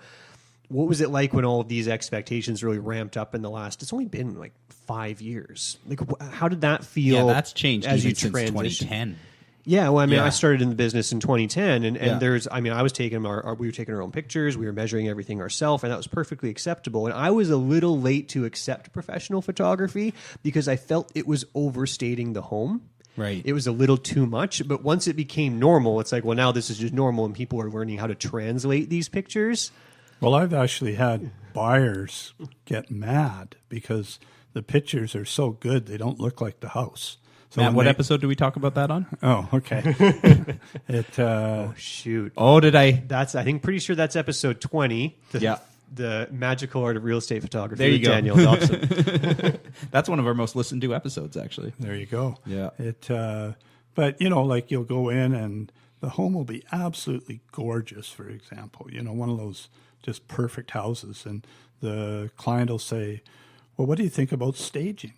What was it like when all of these expectations really ramped up in the last? It's only been like 5 years. Like, how did that feel? Yeah, that's changed as even you since transition? 2010. Yeah, well, I started in the business in 2010, and there's, I was taking we were taking our own pictures, we were measuring everything ourselves, and that was perfectly acceptable. And I was a little late to accept professional photography because I felt it was overstating the home. Right. It was a little too much, but once it became normal, it's like, well, now this is just normal, and people are learning how to translate these pictures. Well, I've actually had buyers get mad because the pictures are so good they don't look like the house. So Matt, what episode do we talk about that on? Oh, okay. Oh, shoot. Oh, did I? I think pretty sure that's episode 20. The magical art of real estate photography. There you with go. Daniel Dobson. That's one of our most listened to episodes, actually. There you go. Yeah. But like, you'll go in and the home will be absolutely gorgeous, for example. One of those just perfect houses. And the client will say, well, what do you think about staging?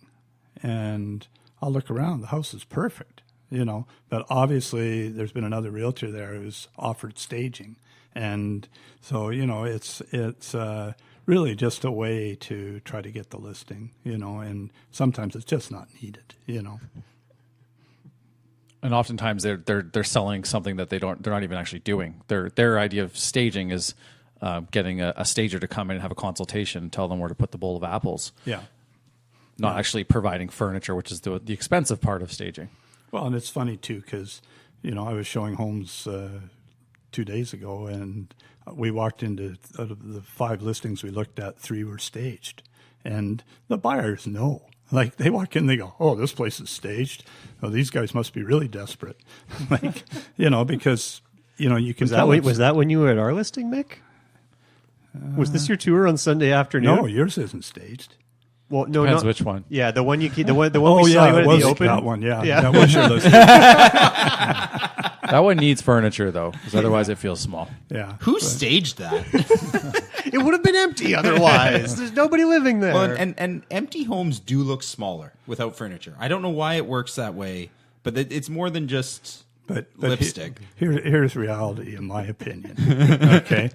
And I'll look around. The house is perfect, but obviously there's been another realtor there who's offered staging. And so, it's really just a way to try to get the listing, and sometimes it's just not needed, And oftentimes they're selling something that they're not even actually doing. Their idea of staging is getting a stager to come in and have a consultation, tell them where to put the bowl of apples. Yeah. Not actually providing furniture, which is the expensive part of staging. Well, and it's funny too, because, I was showing homes 2 days ago, and we walked into, out of the 5 listings we looked at, 3 were staged. And the buyers know. Like, they walk in, they go, oh, this place is staged. Oh, these guys must be really desperate. Like, because, you can tell. Was that when you were at our listing, Mick? Was this your tour on Sunday afternoon? No, yours isn't staged. Well, no, Depends which one. Yeah, the one the one we saw you at the open. That one, yeah. That was your listing. That one needs furniture, though, because otherwise it feels small. Yeah. Who staged that? It would have been empty otherwise. There's nobody living there. Well, and empty homes do look smaller without furniture. I don't know why it works that way, but it's more than just lipstick. Here's reality, in my opinion. Okay,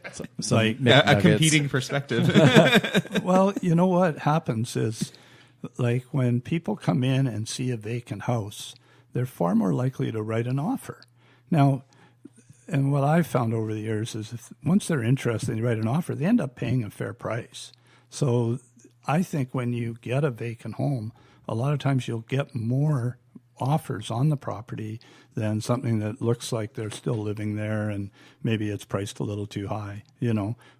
like a competing perspective. Well, you know what happens is, like, when people come in and see a vacant house, they're far more likely to write an offer. Now, and what I've found over the years is, once they're interested and you write an offer, they end up paying a fair price. So I think when you get a vacant home, a lot of times you'll get more offers on the property than something that looks like they're still living there and maybe it's priced a little too high,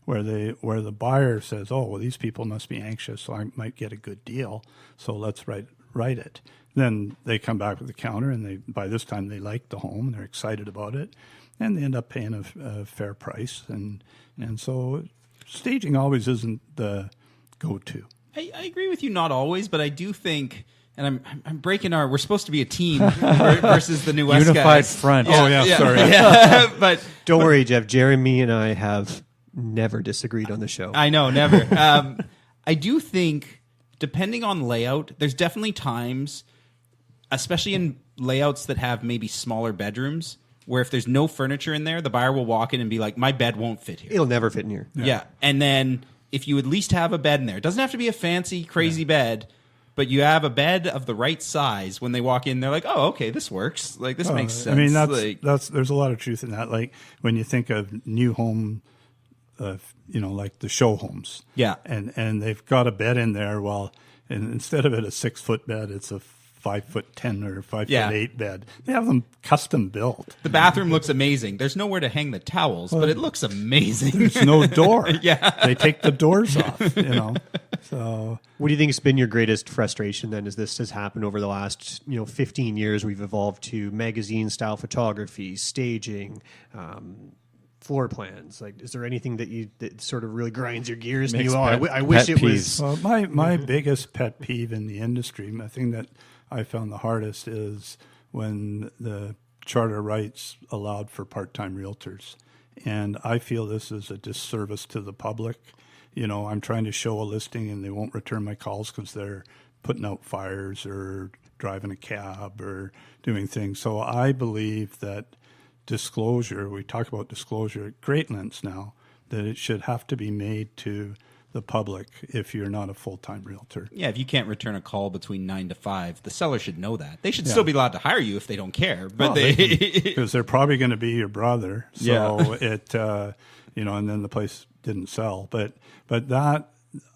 where the buyer says, oh, well, these people must be anxious, so I might get a good deal, so let's write it. Then they come back with the counter, and by this time they like the home and they're excited about it, and they end up paying a fair price, and so staging always isn't the go-to. I agree with you, not always, but I do think, and I'm breaking we're supposed to be a team versus the New West Unified guys. front. Yeah, oh yeah, sorry. Yeah. But don't worry, Geoff. Jeremy and I have never disagreed on the show. I know, never. I do think, depending on layout, there's definitely times, especially in layouts that have maybe smaller bedrooms, where if there's no furniture in there, the buyer will walk in and be like, my bed won't fit here. It'll never fit in here. Yeah. And then if you at least have a bed in there, it doesn't have to be a fancy, crazy bed, but you have a bed of the right size. When they walk in, they're like, oh, okay, this works. Like, this makes sense. I mean, there's a lot of truth in that. Like, when you think of new home, like the show homes. Yeah. And they've got a bed in there, and instead of it a 6-foot bed, it's a 5'10" or 5'8" bed. They have them custom built. The bathroom looks amazing. There's nowhere to hang the towels, but it looks amazing. There's no door. Yeah. They take the doors off, So what do you think has been your greatest frustration then, as this has happened over the last 15 years? We've evolved to magazine style photography, staging, floor plans. Like, is there anything that sort of really grinds your gears? Makes I wish it was. Well, my biggest pet peeve in the industry, the thing that I found the hardest, is when the charter rights allowed for part-time realtors. And I feel this is a disservice to the public. I'm trying to show a listing and they won't return my calls because they're putting out fires or driving a cab or doing things. So I believe that disclosure, we talk about disclosure at great lengths now, that it should have to be made to the public if you're not a full-time realtor. Yeah, if you can't return a call between 9 to 5, the seller should know that. They should still be allowed to hire you if they don't care, but because they're probably going to be your brother. So it, and then the place didn't sell. But that,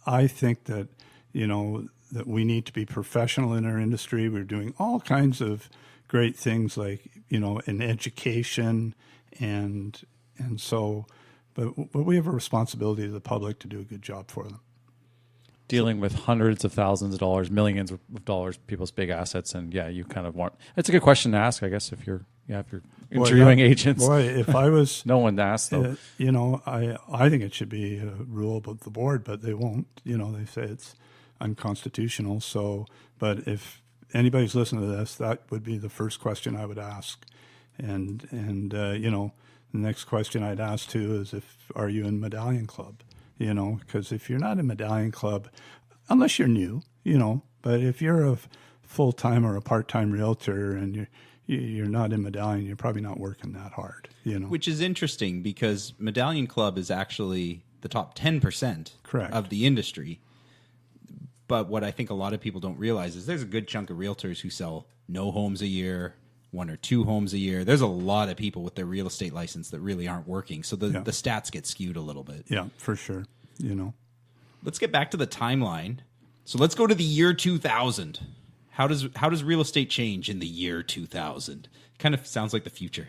I think that, that we need to be professional in our industry. We're doing all kinds of great things, like, in education and so. But we have a responsibility to the public to do a good job for them. Dealing with hundreds of thousands of dollars, millions of dollars, people's big assets, and you kind of want. It's a good question to ask, I guess, if you're interviewing agents. Boy, if I was, no one to ask though. I think it should be a rule about the board, but they won't. They say it's unconstitutional. So, but if anybody's listening to this, that would be the first question I would ask, and the next question I'd ask too is, are you in Medallion Club? Because if you're not in Medallion Club, unless you're new, but if you're a full-time or a part-time realtor and you're not in Medallion, you're probably not working that hard, Which is interesting, because Medallion Club is actually the top 10% of the industry. But what I think a lot of people don't realize is there's a good chunk of realtors who sell no homes a year, 1 or 2 homes a year. There's a lot of people with their real estate license that really aren't working. So the stats get skewed a little bit. Yeah, for sure. Let's get back to the timeline. So let's go to the year 2000. How does real estate change in the year 2000? Kind of sounds like the future.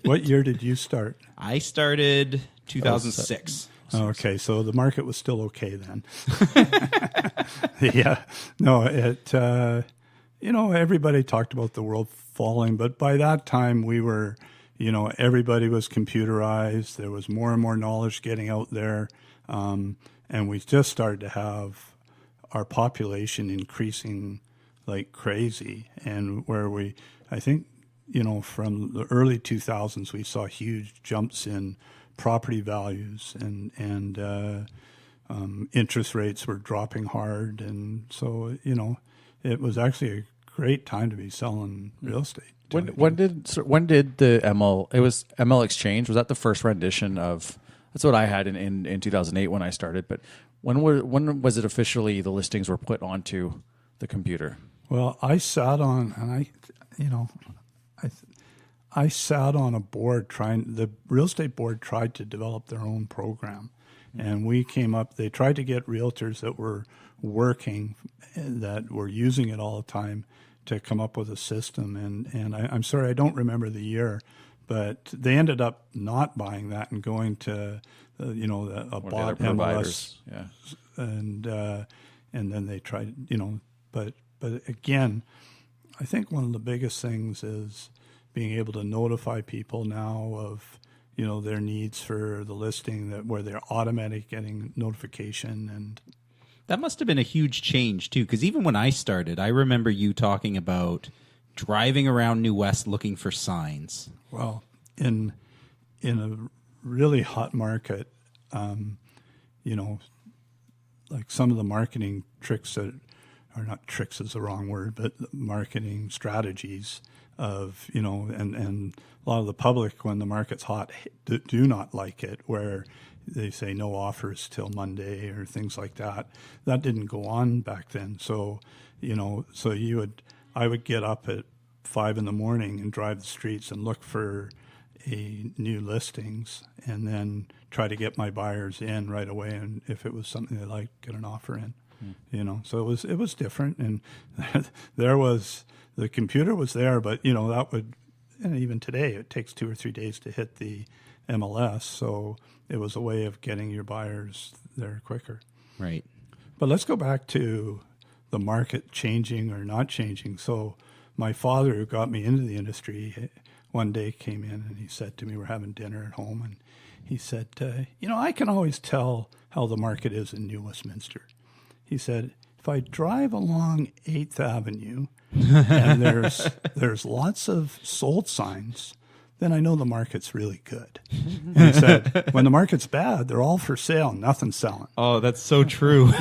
What year did you start? I started 2006. Okay, so the market was still okay then. Yeah, no, everybody talked about the world falling, but by that time we were, everybody was computerized. There was more and more knowledge getting out there, and we just started to have our population increasing like crazy, and I think, from the early 2000s, we saw huge jumps in property values, and interest rates were dropping hard, and so it was actually a great time to be selling real estate. When did the ML Exchange, was that the first rendition of? That's what I had in 2008 when I started. But when was it officially the listings were put onto the computer? Well, I sat on, and I sat on a board the real estate board tried to develop their own program. And we came up, they tried to get realtors that were working, that were using it all the time to come up with a system. And I'm sorry, I don't remember the year, but they ended up not buying that and going to, a bot MLS. Yeah. And then they tried, but again, I think one of the biggest things is being able to notify people now of, their needs for the listing, where they're automatic getting notification. And that must have been a huge change too, because even when I started, I remember you talking about driving around New West looking for signs. Well, in a really hot market, like some of the marketing tricks that are not tricks is the wrong word, but marketing strategies of, and a lot of the public, when the market's hot, do not like it, where they say no offers till Monday or things like that. That didn't go on back then. So, I would get up at 5 a.m. and drive the streets and look for new listings, and then try to get my buyers in right away. And if it was something they liked, get an offer in. So it was different, and the computer was there, but that would, and even today it takes 2 or 3 days to hit the MLS, so it was a way of getting your buyers there quicker. Right. But let's go back to the market changing or not changing. So my father, who got me into the industry, one day came in and he said to me, we're having dinner at home, and he said, I can always tell how the market is in New Westminster. He said, if I drive along 8th Avenue and there's lots of sold signs, then I know the market's really good. And he said, when the market's bad, they're all for sale, nothing's selling. Oh, that's so true.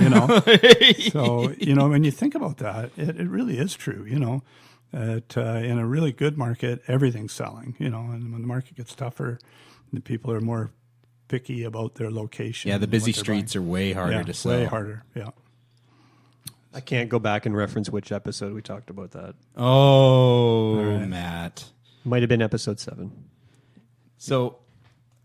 So, when you think about that, it really is true, that in a really good market, everything's selling, and when the market gets tougher, the people are more picky about their location. Yeah, the busy streets are way harder to sell. Way harder, yeah. I can't go back and reference which episode we talked about that. Oh, right. Matt. Might have been episode 7. So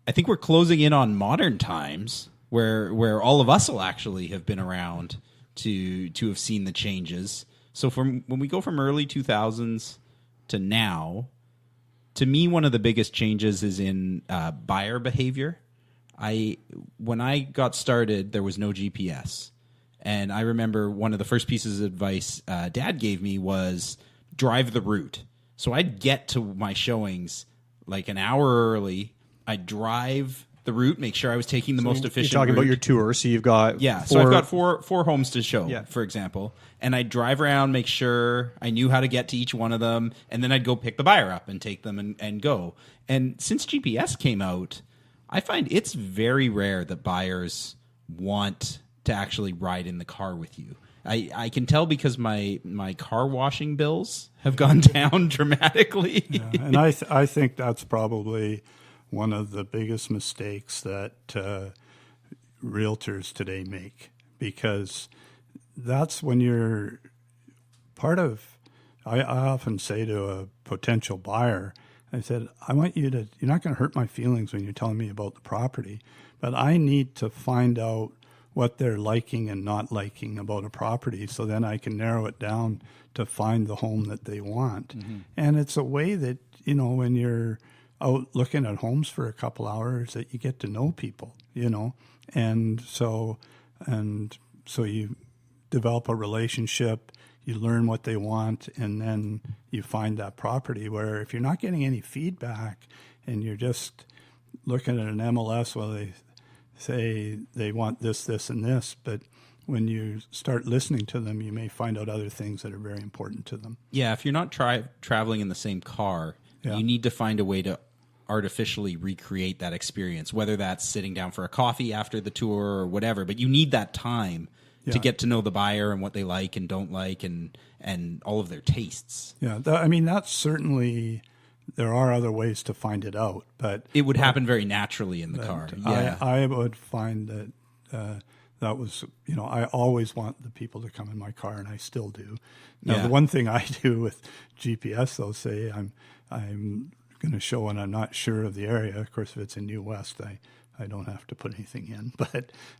I think we're closing in on modern times where all of us will actually have been around to have seen the changes. So when we go from early 2000s to now, to me, one of the biggest changes is in buyer behavior. When I got started, there was no GPS. And I remember one of the first pieces of advice Dad gave me was drive the route. So I'd get to my showings like an hour early. I'd drive the route, make sure I was taking the most efficient You're talking route. about your tour, so you've got so I've got four homes to show, for example. And I'd drive around, make sure I knew how to get to each one of them, and then I'd go pick the buyer up and take them and go. And since GPS came out, I find it's very rare that buyers want to actually ride in the car with you. I can tell because my car washing bills have gone down dramatically. Yeah, and I think that's probably one of the biggest mistakes that realtors today make, because that's when you're part of I often say to a potential buyer, I said, you're not going to hurt my feelings when you're telling me about the property, but I need to find out what they're liking and not liking about a property, so then I can narrow it down to find the home that they want. Mm-hmm. And it's a way that, when you're out looking at homes for a couple hours, that you get to know people, and so you develop a relationship, you learn what they want, and then you find that property. Where if you're not getting any feedback and you're just looking at an MLS, well, they say they want this, this, and this, but when you start listening to them, you may find out other things that are very important to them. Yeah, if you're not traveling in the same car, you need to find a way to artificially recreate that experience, whether that's sitting down for a coffee after the tour or whatever, but you need that time to get to know the buyer and what they like and don't like and all of their tastes. Yeah, that's certainly, there are other ways to find it out, but it would happen very naturally in the car. Yeah. I would find that that was, I always want the people to come in my car, and I still do. Now, the one thing I do with GPS, they'll say I'm going to show when I'm not sure of the area. Of course, if it's in New West, I don't have to put anything in.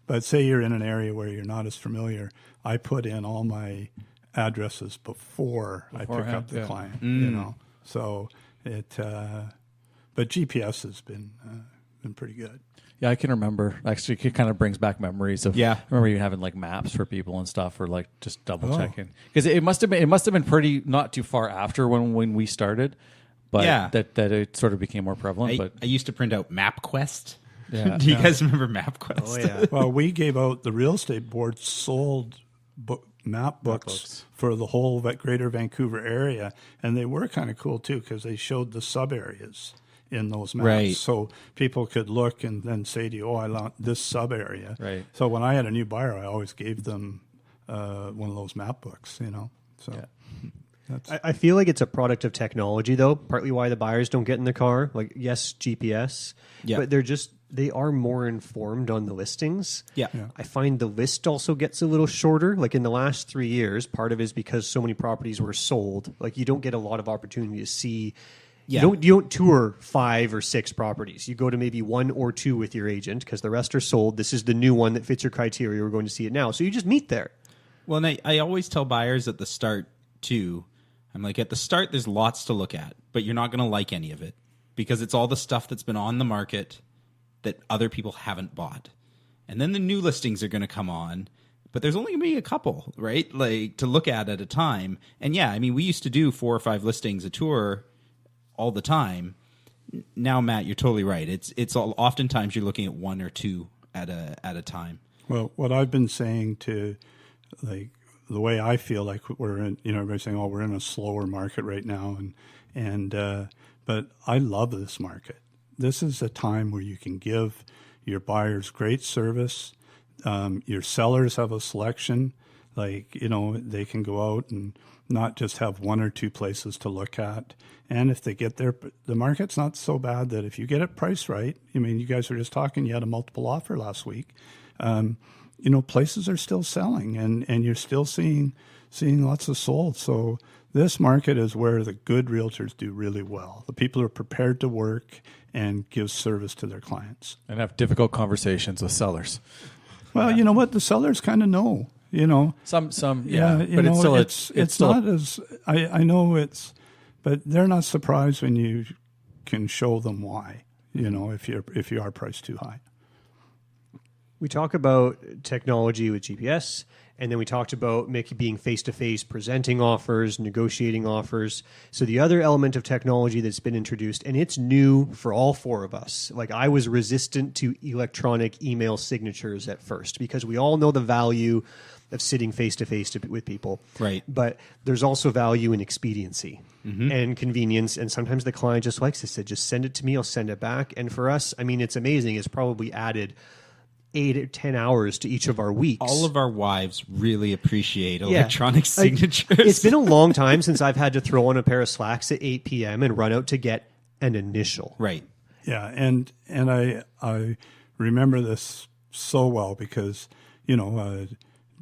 But say you're in an area where you're not as familiar, I put in all my addresses before I pick up the client. So it. But GPS has been pretty good. Yeah, I can remember. Actually, it kind of brings back memories of. I remember you having like maps for people and stuff, or like just double checking, because it must have been pretty not too far after when we started, but that it sort of became more prevalent. I used to print out MapQuest. Yeah. Do you guys remember MapQuest? Oh, yeah. Well, we gave out, the real estate board sold map books for the whole Greater Vancouver area, and they were kind of cool too, because they showed the sub areas in those maps. Right. So people could look and then say to you, I want this sub area. Right. So when I had a new buyer, I always gave them one of those map books, So I feel like it's a product of technology, though, partly why the buyers don't get in the car. Like, yes, GPS, but they are more informed on the listings. Yeah. I find the list also gets a little shorter. Like in the last 3 years, part of it is because so many properties were sold. Like you don't get a lot of opportunity to see. Yeah. You don't tour 5 or 6 properties. You go to maybe 1 or 2 with your agent because the rest are sold. This is the new one that fits your criteria. We're going to see it now. So you just meet there. Well, and I always tell buyers at the start too, I'm like, at the start, there's lots to look at, but you're not going to like any of it because it's all the stuff that's been on the market that other people haven't bought. And then the new listings are going to come on, but there's only going to be a couple, right? Like to look at a time. And yeah, I mean, we used to do 4 or 5 listings a tour all the time. Now, Matt, you're totally right. It's oftentimes you're looking at 1 or 2 at a time. Well, what I've been saying to, like, the way I feel like we're in, everybody's saying, we're in a slower market right now. But I love this market. This is a time where you can give your buyers great service. Your sellers have a selection. Like, they can go out and not just have 1 or 2 places to look at. And if they get there, the market's not so bad that if you get it priced right, you guys were just talking, you had a multiple offer last week. Places are still selling and you're still seeing lots of sold. So this market is where the good realtors do really well. The people who are prepared to work and give service to their clients. And have difficult conversations with sellers. Well, you know what? The sellers kind of know, Some, yeah. But it's not as, I know but they're not surprised when you can show them why, if you are priced too high. We talk about technology with GPS, and then we talked about Mick being face-to-face, presenting offers, negotiating offers. So the other element of technology that's been introduced, and it's new for all 4 of us. Like I was resistant to electronic email signatures at first because we all know the value of sitting face-to-face with people. Right. But there's also value in expediency and convenience, and sometimes the client just likes to say, just send it to me, I'll send it back. And for us, I mean, it's amazing. It's probably added 8 or 10 hours to each of our weeks. All of our wives really appreciate electronic signatures. It's been a long time since I've had to throw on a pair of slacks at 8 p.m. and run out to get an initial. Right. Yeah, and I remember this so well because,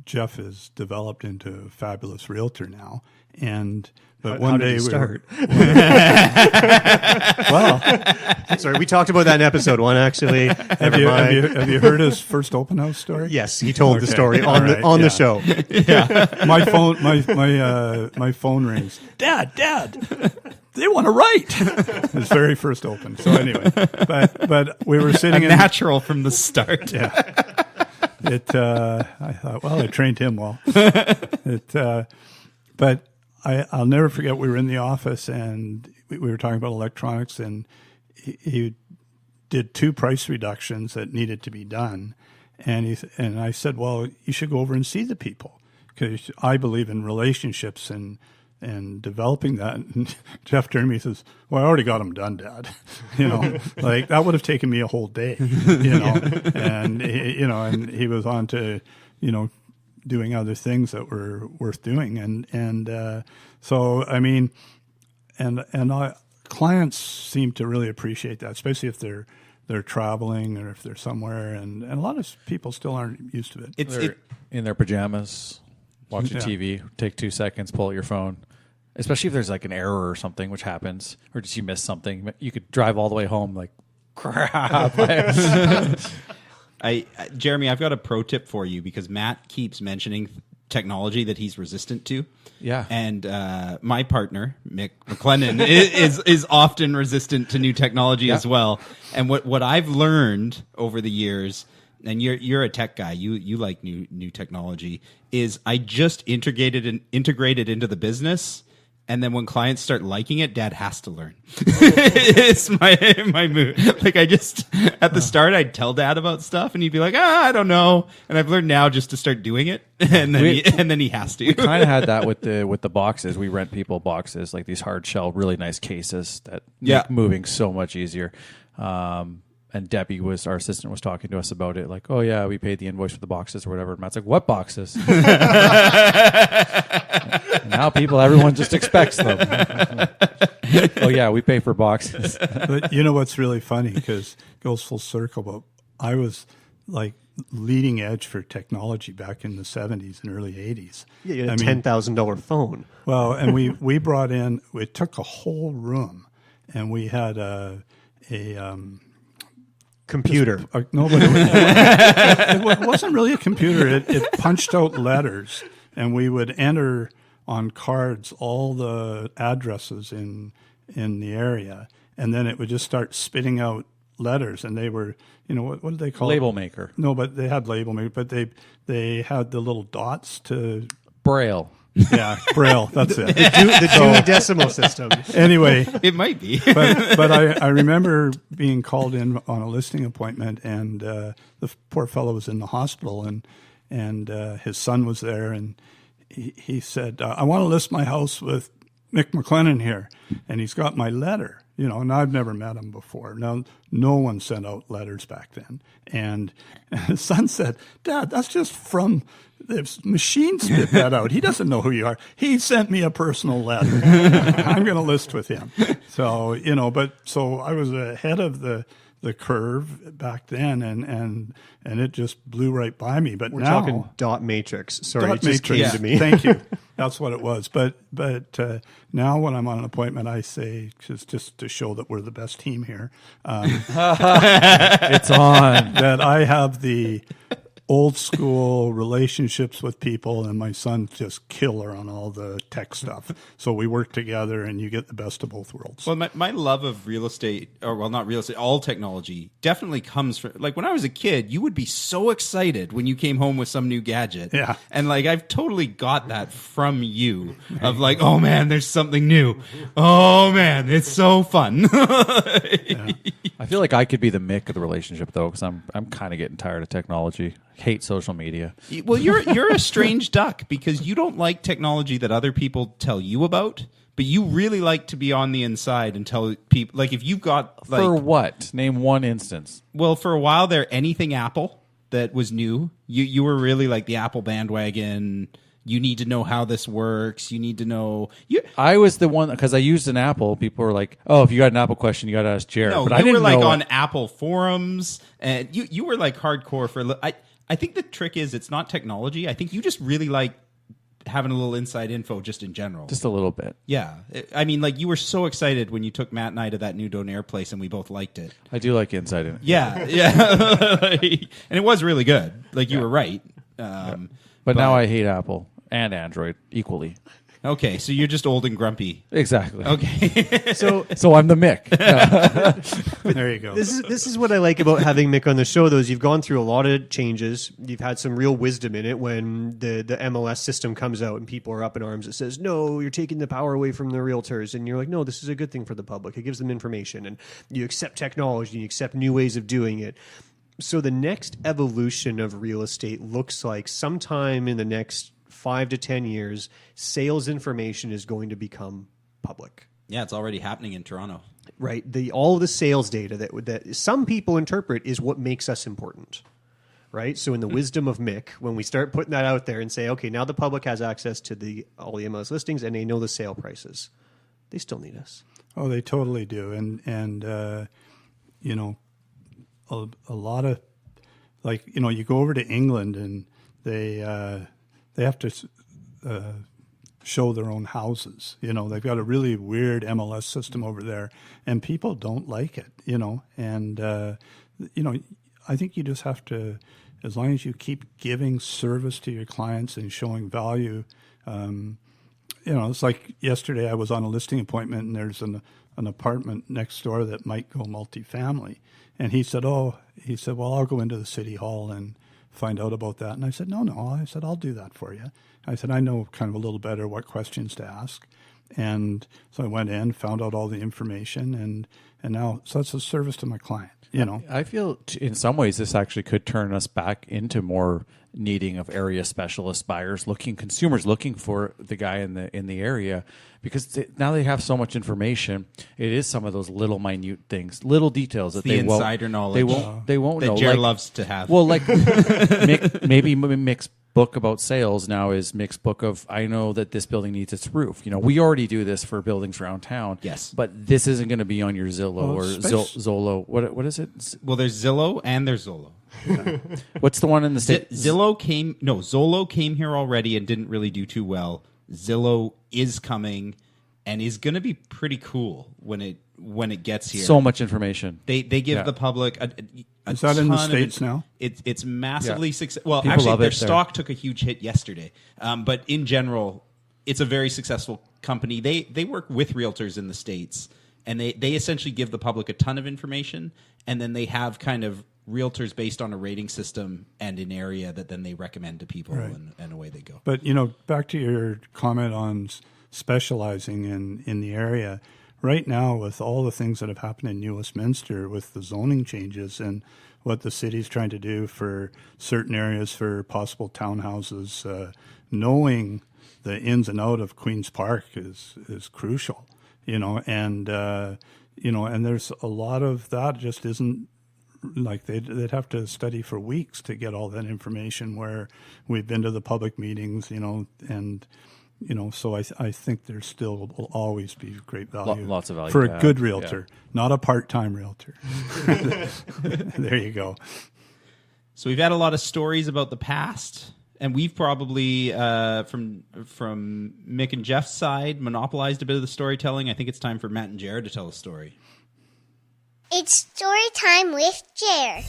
Geoff has developed into a fabulous realtor now. But How one did day you start? Well, sorry, we talked about that in episode 1. Actually, have you heard his first open house story? Yes, he told the story All right, on the show. Yeah, my phone rings. Dad, they want to write. His very first open. So anyway, but we were sitting natural from the start. Yeah. I thought, well, I trained him well. But I'll never forget, we were in the office and we were talking about electronics, and he did 2 price reductions that needed to be done. And I said, well, you should go over and see the people, because I believe in relationships and developing that. And Geoff turned to me and says, well, I already got them done, Dad. Like that would have taken me a whole day, and he was on to, doing other things that were worth doing. So, I mean, clients seem to really appreciate that, especially if they're traveling or if they're somewhere. And a lot of people still aren't used to it. They're in their pajamas, watching TV, take 2 seconds, pull out your phone. Especially if there's like an error or something, which happens, or just you miss something. You could drive all the way home like, crap. Jeremy, I've got a pro tip for you, because Matt keeps mentioning technology that he's resistant to. Yeah. And my partner, Mick McLennan, is often resistant to new technology as well. And what I've learned over the years, and you're a tech guy, you like new technology, is I just integrated into the business. And then when clients start liking it, Dad has to learn. It's my mood. Like, I just, at the start, I'd tell Dad about stuff, and he'd be like, I don't know. And I've learned now just to start doing it, and then he has to. We kind of had that with the boxes. We rent people boxes, like these hard shell, really nice cases that make moving so much easier. And Debbie our assistant, was talking to us about it. Like, oh yeah, we paid the invoice for the boxes or whatever. And Matt's like, what boxes? Now everyone just expects them. Oh yeah, we pay for boxes. But you know what's really funny, because it goes full circle, but I was like leading edge for technology back in the 70s and early 80s. Yeah, you had a $10,000 phone. Well, and we brought in, it took a whole room, and we had a computer. No, but it wasn't really a computer. It punched out letters, and we would enter on cards all the addresses in the area, and then it would just start spitting out letters, and they were, what did they call label it? maker. No, but they had label maker, but they had the little dots to Braille. Yeah, Braille. That's it. The Dewey Decimal System. Anyway, it might be. but I remember being called in on a listing appointment, and the poor fellow was in the hospital, and his son was there, and he said, "I want to list my house with Mick McLennan here," and he's got my letter. And I've never met him before. Now, no one sent out letters back then. And his son said, "Dad, that's just from the machine spit that out. He doesn't know who you are. He sent me a personal letter. I'm going to list with him." So, so I was ahead of the curve back then, and it just blew right by me. But we're now, talking dot matrix. Sorry, dot it just matrix. came to me. Thank you. That's what it was. But now when I'm on an appointment, I say, just to show that we're the best team here, it's on, that I have the old school relationships with people, and my son's just killer on all the tech stuff. So we work together, and you get the best of both worlds. Well, my love of real estate, not real estate, all technology, definitely comes from, like, when I was a kid, you would be so excited when you came home with some new gadget. Yeah. And, like, I've totally got that from you, of like, oh man, there's something new. Oh man, it's so fun. Yeah. I feel like I could be the Mick of the relationship, though, because I'm kind of getting tired of technology. Hate social media. Well, you're a strange duck, because you don't like technology that other people tell you about, but you really like to be on the inside and tell people. Like, if you've got, like, for what? Name one instance. Well, for a while there, anything Apple that was new, you were really like the Apple bandwagon. You need to know how this works. You need to know. I was the one, because I used an Apple. People were like, "Oh, if you got an Apple question, you got to ask Jared." No, but you I didn't were like know on Apple forums, and you were like hardcore for. I think the trick is it's not technology. I think you just really like having a little inside info just in general. Just a little bit. Yeah. I mean, like, you were so excited when you took Matt and I to that new Donaire place, and we both liked it. I do like inside info. Yeah. And it was really good. Like, you were right. But now I hate Apple and Android equally. Okay, so you're just old and grumpy. Exactly. Okay. So I'm the Mick. There you go. This is what I like about having Mick on the show, though, is you've gone through a lot of changes. You've had some real wisdom in it when the MLS system comes out and people are up in arms. It says, no, you're taking the power away from the realtors. And you're like, no, this is a good thing for the public. It gives them information. And you accept technology, you accept new ways of doing it. So the next evolution of real estate looks like sometime in the next 5 to 10 years, sales information is going to become public. Yeah, it's already happening in Toronto. Right. All of the sales data that some people interpret is what makes us important. Right. So in the wisdom of Mick, when we start putting that out there and say, okay, now the public has access to all the MLS listings and they know the sale prices, they still need us. Oh, they totally do. And you know, a lot of, like, you know, you go over to England and they have to show their own houses. You know, they've got a really weird MLS system over there, and people don't like it. You know, and you know, I think you just have to, as long as you keep giving service to your clients and showing value. You know, it's like yesterday I was on a listing appointment, and there's an apartment next door that might go multifamily, and he said, well, I'll go into the city hall and find out about that. And I said, no. I said, I'll do that for you. I said, I know kind of a little better what questions to ask. And so I went in, found out all the information, and now, so that's a service to my client, you know. I feel in some ways this actually could turn us back into more needing of area specialist buyers, consumers looking for the guy in the area, because now they have so much information. It is some of those little minute things, little details that the insider knowledge they won't that know. Jared loves to have. Well, like maybe Mick's book about sales now is Mick's book of, I know that this building needs its roof. You know, we already do this for buildings around town. Yes, but this isn't going to be on your Zillow or Zolo. What is it? Well, there's Zillow and there's Zolo. What's the one in the States? Zolo came here already and didn't really do too well. Zillow is coming and is going to be pretty cool when it gets here. So much information. They give the public a is that in the States now? It's massively successful. Well, people actually, their there. stock took a huge hit yesterday. But in general, it's a very successful company. They work with realtors in the States, and they essentially give the public a ton of information, and then they have kind of realtors based on a rating system and an area that then they recommend to people, right. and away they go. But, you know, back to your comment on specializing in the area, right now with all the things that have happened in New Westminster with the zoning changes and what the city's trying to do for certain areas for possible townhouses, knowing the ins and out of Queen's Park is crucial, you know, and there's a lot of that just isn't, like they'd have to study for weeks to get all that information, where we've been to the public meetings, you know, and, you know, so I think there still will always be great value. Lots of value for a good realtor, not a part-time realtor. There you go. So we've had a lot of stories about the past, and we've probably, from Mick and Geoff's side, monopolized a bit of the storytelling. I think it's time for Matt and Jared to tell a story. It's story time with Jared.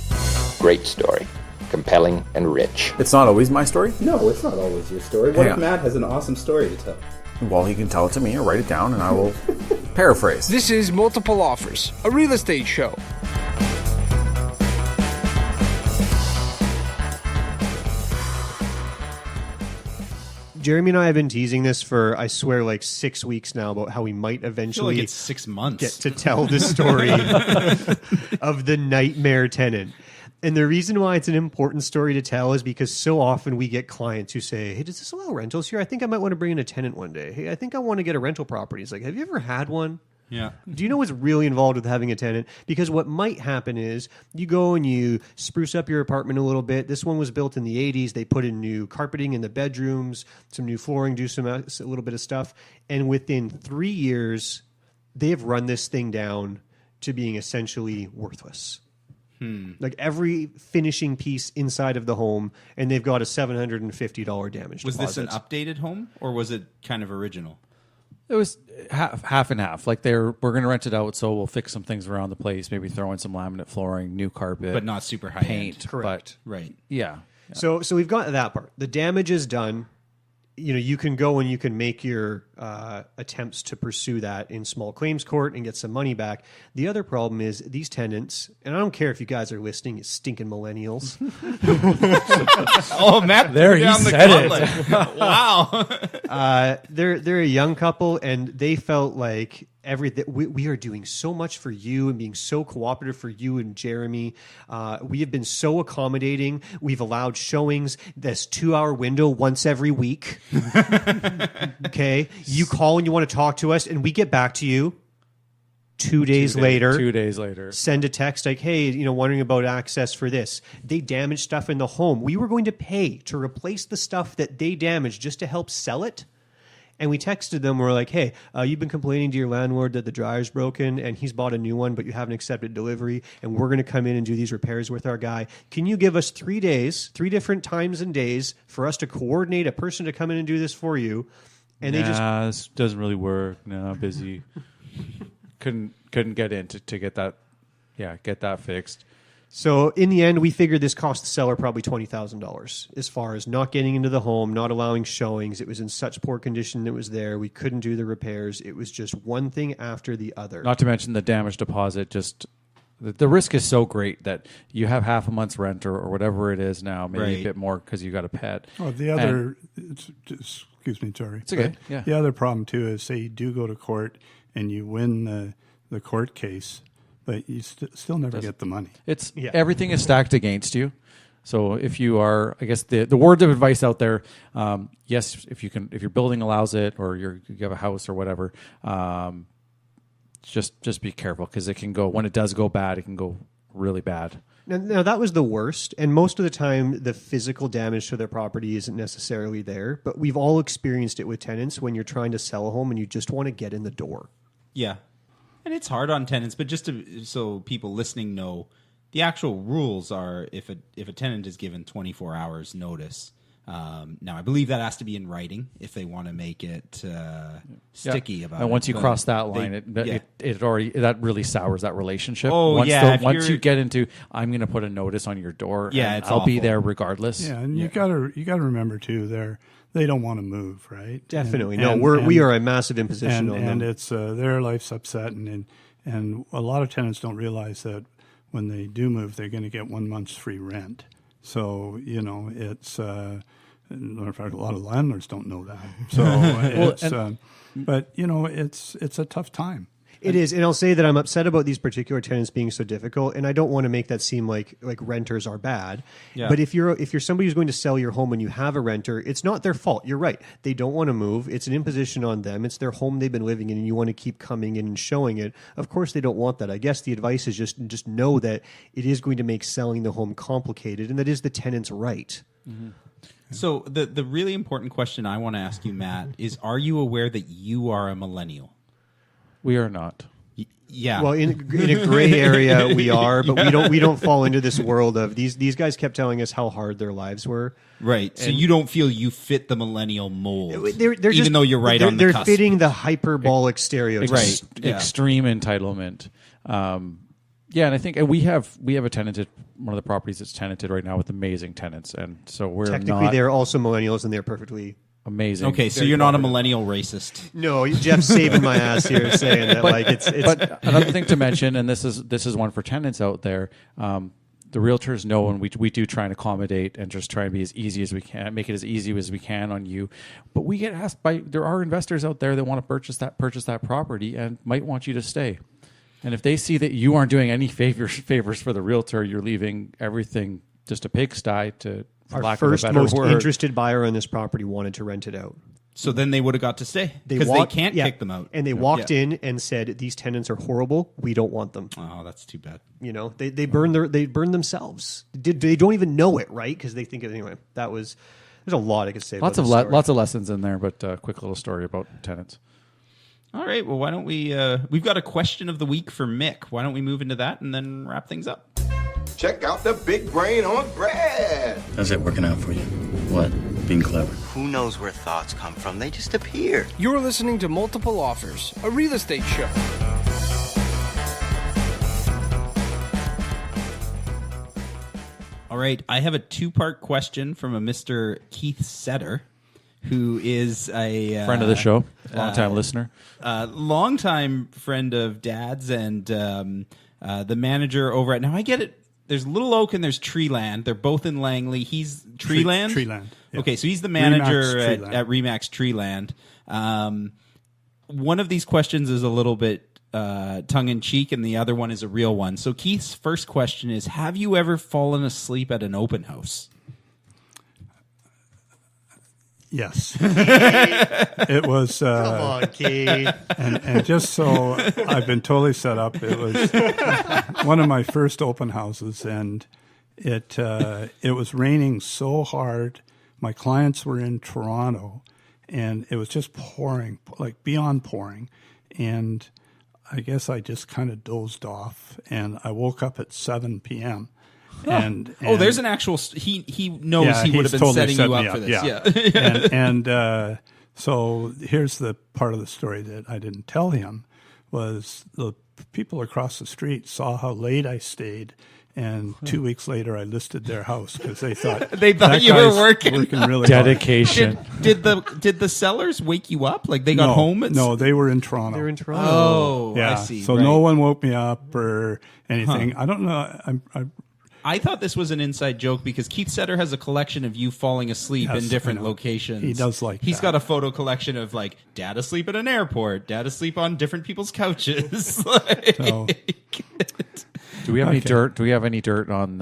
Great story. Compelling and rich. It's not always my story? No, it's not always your story. What if Matt has an awesome story to tell? Well, he can tell it to me or write it down and I will paraphrase. This is Multiple Offers, a real estate show. Jeremy and I have been teasing this for, I swear, like 6 weeks now about how we might eventually it's 6 months. get to tell the story of the nightmare tenant. And the reason why it's an important story to tell is because so often we get clients who say, hey, does this allow rentals here? I think I might want to bring in a tenant one day. Hey, I think I want to get a rental property. It's like, have you ever had one? Yeah. Do you know what's really involved with having a tenant? Because what might happen is you go and you spruce up your apartment a little bit. This one was built in the 80s. They put in new carpeting in the bedrooms, some new flooring, do a little bit of stuff. And within 3 years, they have run this thing down to being essentially worthless. Like every finishing piece inside of the home, and they've got a $750 damage Was this deposit. an updated home, or was it kind of original? It was half and half. Like we're going to rent it out, so we'll fix some things around the place, maybe throw in some laminate flooring, new carpet, But not super high paint. end. Correct. But, right. Yeah. So we've got that part. The damage is done. You know, you can go and you can make your attempts to pursue that in small claims court and get some money back. The other problem is these tenants, and I don't care if you guys are listening, you stinking millennials. Oh, Matt, there you said it. Wow. They're a young couple, and they felt like we are doing so much for you and being so cooperative for you and Jeremy. We have been so accommodating. We've allowed showings, this 2-hour window once every week. Okay. You call and you want to talk to us, and we get back to you 2 days later. 2 days later. Send a text like, hey, wondering about access for this. They damaged stuff in the home. We were going to pay to replace the stuff that they damaged just to help sell it. And we texted them. We're like, hey, you've been complaining to your landlord that the dryer's broken and he's bought a new one, but you haven't accepted delivery. And we're going to come in and do these repairs with our guy. Can you give us 3 days, 3 different times and days for us to coordinate a person to come in and do this for you? And this doesn't really work. No, busy. couldn't get in to get that. Yeah, get that fixed. So in the end, we figured this cost the seller probably $20,000 as far as not getting into the home, not allowing showings. It was in such poor condition that it was there. We couldn't do the repairs. It was just one thing after the other. Not to mention the damage deposit. Just the risk is so great that you have half a month's rent or whatever it is now, maybe a bit more because you got a pet. Oh, the other, excuse me, sorry. It's okay. Yeah. The other problem too is, say you do go to court and you win the court case, but you still never get the money. Everything is stacked against you. So if you are, I guess the words of advice out there, yes, if your building allows it, or you have a house or whatever, just be careful, because it can go, when it does go bad, it can go really bad. Now, that was the worst, and most of the time the physical damage to their property isn't necessarily there, but we've all experienced it with tenants when you're trying to sell a home and you just want to get in the door. Yeah. And it's hard on tenants, but just so people listening know, the actual rules are if a tenant is given 24 hours notice. Now, I believe that has to be in writing if they want to make it sticky about it. And once you cross that line, it already, that really sours that relationship. Oh, once you get into, I'm going to put a notice on your door, and I'll be there regardless. Yeah, and you got to remember too, they don't want to move, right? Definitely. We are a massive imposition on them. And it's their life's upset, and a lot of tenants don't realize that when they do move, they're going to get 1 month's free rent. So, it's in fact, a lot of landlords don't know that. So it's a tough time. It is, and I'll say that I'm upset about these particular tenants being so difficult, and I don't want to make that seem like renters are bad. Yeah. But if you're somebody who's going to sell your home and you have a renter, it's not their fault. You're right. They don't want to move. It's an imposition on them. It's their home they've been living in, and you want to keep coming in and showing it. Of course, they don't want that. I guess the advice is just know that it is going to make selling the home complicated, and that is the tenant's right. Mm-hmm. So the really important question I want to ask you, Matt, is: are you aware that you are a millennial? We are not. Yeah. Well, in a gray area we are, but we don't fall into this world of these guys kept telling us how hard their lives were. Right. So you don't feel you fit the millennial mold, they're even though you're right on the cusp. They're fitting the hyperbolic stereotype. Right. Yeah. Extreme entitlement. Yeah, and I think we have a tenanted, one of the properties that's tenanted right now with amazing tenants, and so we're technically they're also millennials and they're perfectly amazing. Okay, so you're not a millennial racist. No, Geoff's saving my ass here, saying that it's. But another thing to mention, and this is one for tenants out there. The realtors know, and we do try and accommodate and just try and be as easy as we can, make it as easy as we can on you. But we get asked there are investors out there that want to purchase that property and might want you to stay. And if they see that you aren't doing any favors for the realtor, you're leaving everything just a pigsty to. Our first most interested buyer on this property wanted to rent it out. So then they would have got to stay because they can't kick them out. And they walked in and said, "These tenants are horrible. We don't want them." Oh, that's too bad. They burn themselves. They don't even know it, right? Because they think anyway. There's a lot I could say. Lots of lessons in there, but quick little story about tenants. All right. Well, why don't we? We've got a question of the week for Mick. Why don't we move into that and then wrap things up? Check out the big brain on Brad. How's that working out for you? What? Being clever? Who knows where thoughts come from? They just appear. You're listening to Multiple Offers, a real estate show. All right, I have a two-part question from a Mr. Keith Setter, who is a friend of the show, long-time listener. Longtime friend of Dad's and the manager over at... Now, I get it. There's Little Oak and there's Treeland. They're both in Langley. He's Treeland? Treeland. Yeah. Okay, so he's the manager Remax at Remax Treeland. One of these questions is a little bit tongue-in-cheek, and the other one is a real one. So Keith's first question is, have you ever fallen asleep at an open house? Yes. It was... Come on, Keith. And just so I've been totally set up, it was one of my first open houses, and it was raining so hard. My clients were in Toronto, and it was just pouring, like beyond pouring. And I guess I just kind of dozed off, and I woke up at 7 p.m. And there's an actual... He knows he would have been totally setting you up for this. Yeah. So here's the part of the story that I didn't tell him, was the people across the street saw how late I stayed, and 2 weeks later I listed their house because they thought you were working really dedication. Did the sellers wake you up? Like they got home? No, they were in Toronto. They were in Toronto. Oh, yeah. I see. So no one woke me up or anything. I don't know. I thought this was an inside joke because Keith Setter has a collection of you falling asleep in different locations. He does He's got a photo collection of like dad asleep at an airport, dad asleep on different people's couches. So, do we have any dirt? Do we have any dirt on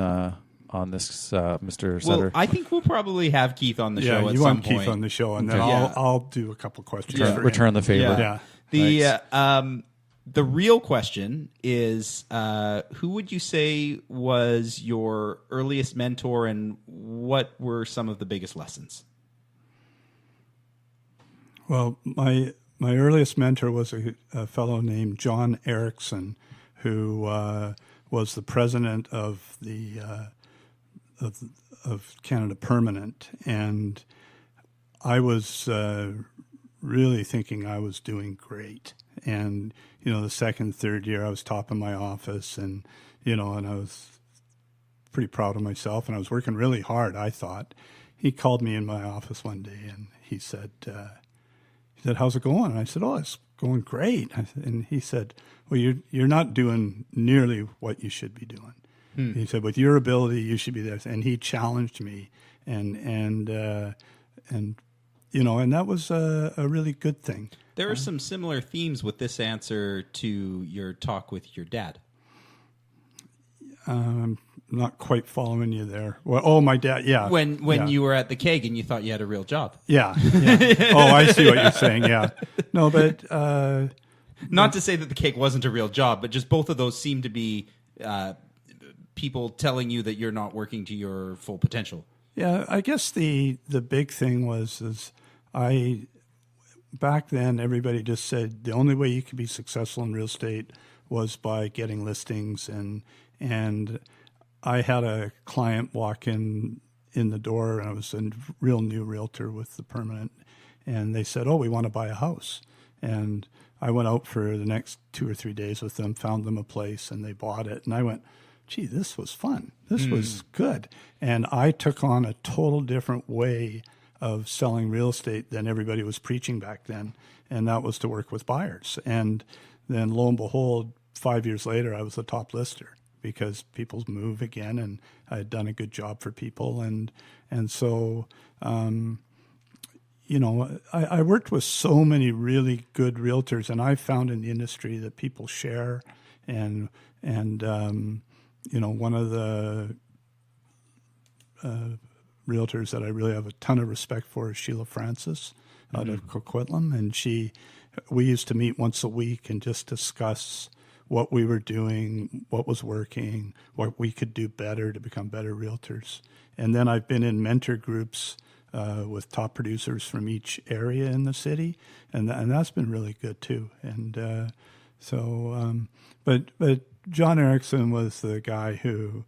this, Mr. Setter? Well, I think we'll probably have Keith on the show at some point. Yeah, you want Keith on the show, and then I'll do a couple questions. Return the favor. Yeah. The real question is, who would you say was your earliest mentor, and what were some of the biggest lessons? Well, my earliest mentor was a fellow named John Erickson, who was the president of the of Canada Permanent, and I was really thinking I was doing great. And, the second, third year, I was top of my office, and I was pretty proud of myself, and I was working really hard, I thought. He called me in my office one day, and he said, how's it going? And I said, it's going great. And he said, well, you're not doing nearly what you should be doing. He said, with your ability, you should be there. And he challenged me, and that was a really good thing. There are some similar themes with this answer to your talk with your dad. I'm not quite following you there. Well, my dad, yeah. When you were at the keg and you thought you had a real job. Yeah. Oh, I see what you're saying, yeah. No, but... not to say that the keg wasn't a real job, but just both of those seem to be people telling you that you're not working to your full potential. Yeah, I guess the big thing was back then, everybody just said the only way you could be successful in real estate was by getting listings, and I had a client walk in the door, and I was a real new realtor with the Permanent, and they said, we want to buy a house. And I went out for the next 2 or 3 days with them, found them a place, and they bought it. And I went, gee, this was fun. This was good. And I took on a total different way of selling real estate than everybody was preaching back then, and that was to work with buyers. And then lo and behold, 5 years later, I was the top lister because people move again, and I had done a good job for people. And so, I worked with so many really good realtors, and I found in the industry that people share. And one of the realtors that I really have a ton of respect for is Sheila Francis out of Coquitlam, and we used to meet once a week and just discuss what we were doing, what was working, what we could do better to become better realtors. And then I've been in mentor groups with top producers from each area in the city, and that's been really good too. And but John Erickson was the guy who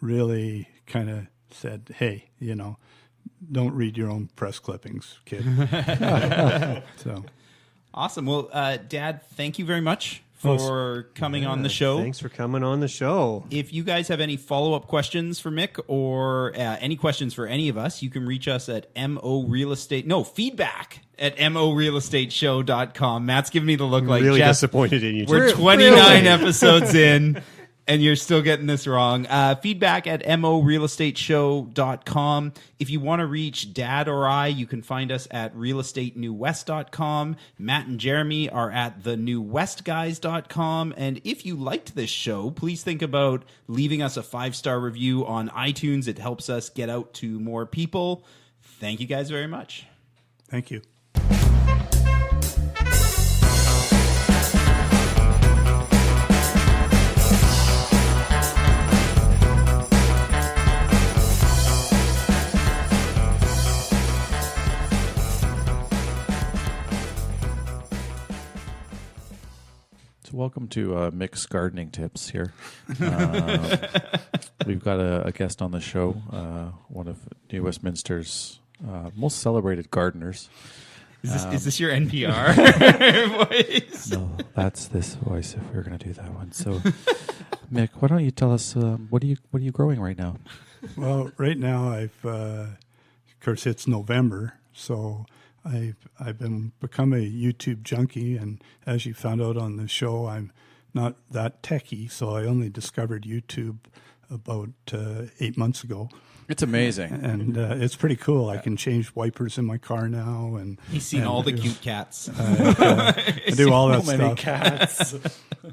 really kind of said, hey, don't read your own press clippings, kid. So awesome. Well, Dad, thank you very much for coming on the show. Thanks for coming on the show. If you guys have any follow-up questions for Mick or any questions for any of us, you can reach us at feedback at morealestateshow.com. Matt's giving me the look like, really Geoff, disappointed in you. We're 29 episodes in, and you're still getting this wrong. Feedback at morealestateshow.com. If you want to reach Dad or I, you can find us at realestatennewwest.com. Matt and Jeremy are at thenewwestguys.com. And if you liked this show, please think about leaving us a 5-star review on iTunes. It helps us get out to more people. Thank you guys very much. Thank you. So welcome to Mick's Gardening Tips here. We've got a guest on the show, one of New Westminster's most celebrated gardeners. Is this your NPR voice? No, that's this voice if we're going to do that one. So, Mick, why don't you tell us what are you growing right now? Well, right now of course it's November, so I've become a YouTube junkie, and as you found out on the show, I'm not that techie, so I only discovered YouTube about 8 months ago. It's amazing, and it's pretty cool. I can change wipers in my car now, and he's seen all the cute cats. I do all that so many cats.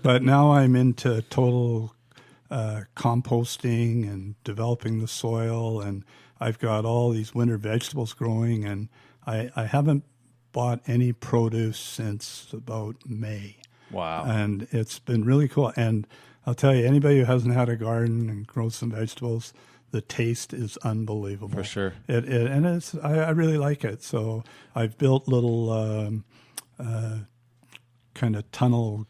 But now I'm into total composting and developing the soil, and I've got all these winter vegetables growing, and I haven't bought any produce since about May. Wow. And it's been really cool. And I'll tell you, anybody who hasn't had a garden and grows some vegetables, the taste is unbelievable. For sure. I really like it. So I've built little kind of tunnel...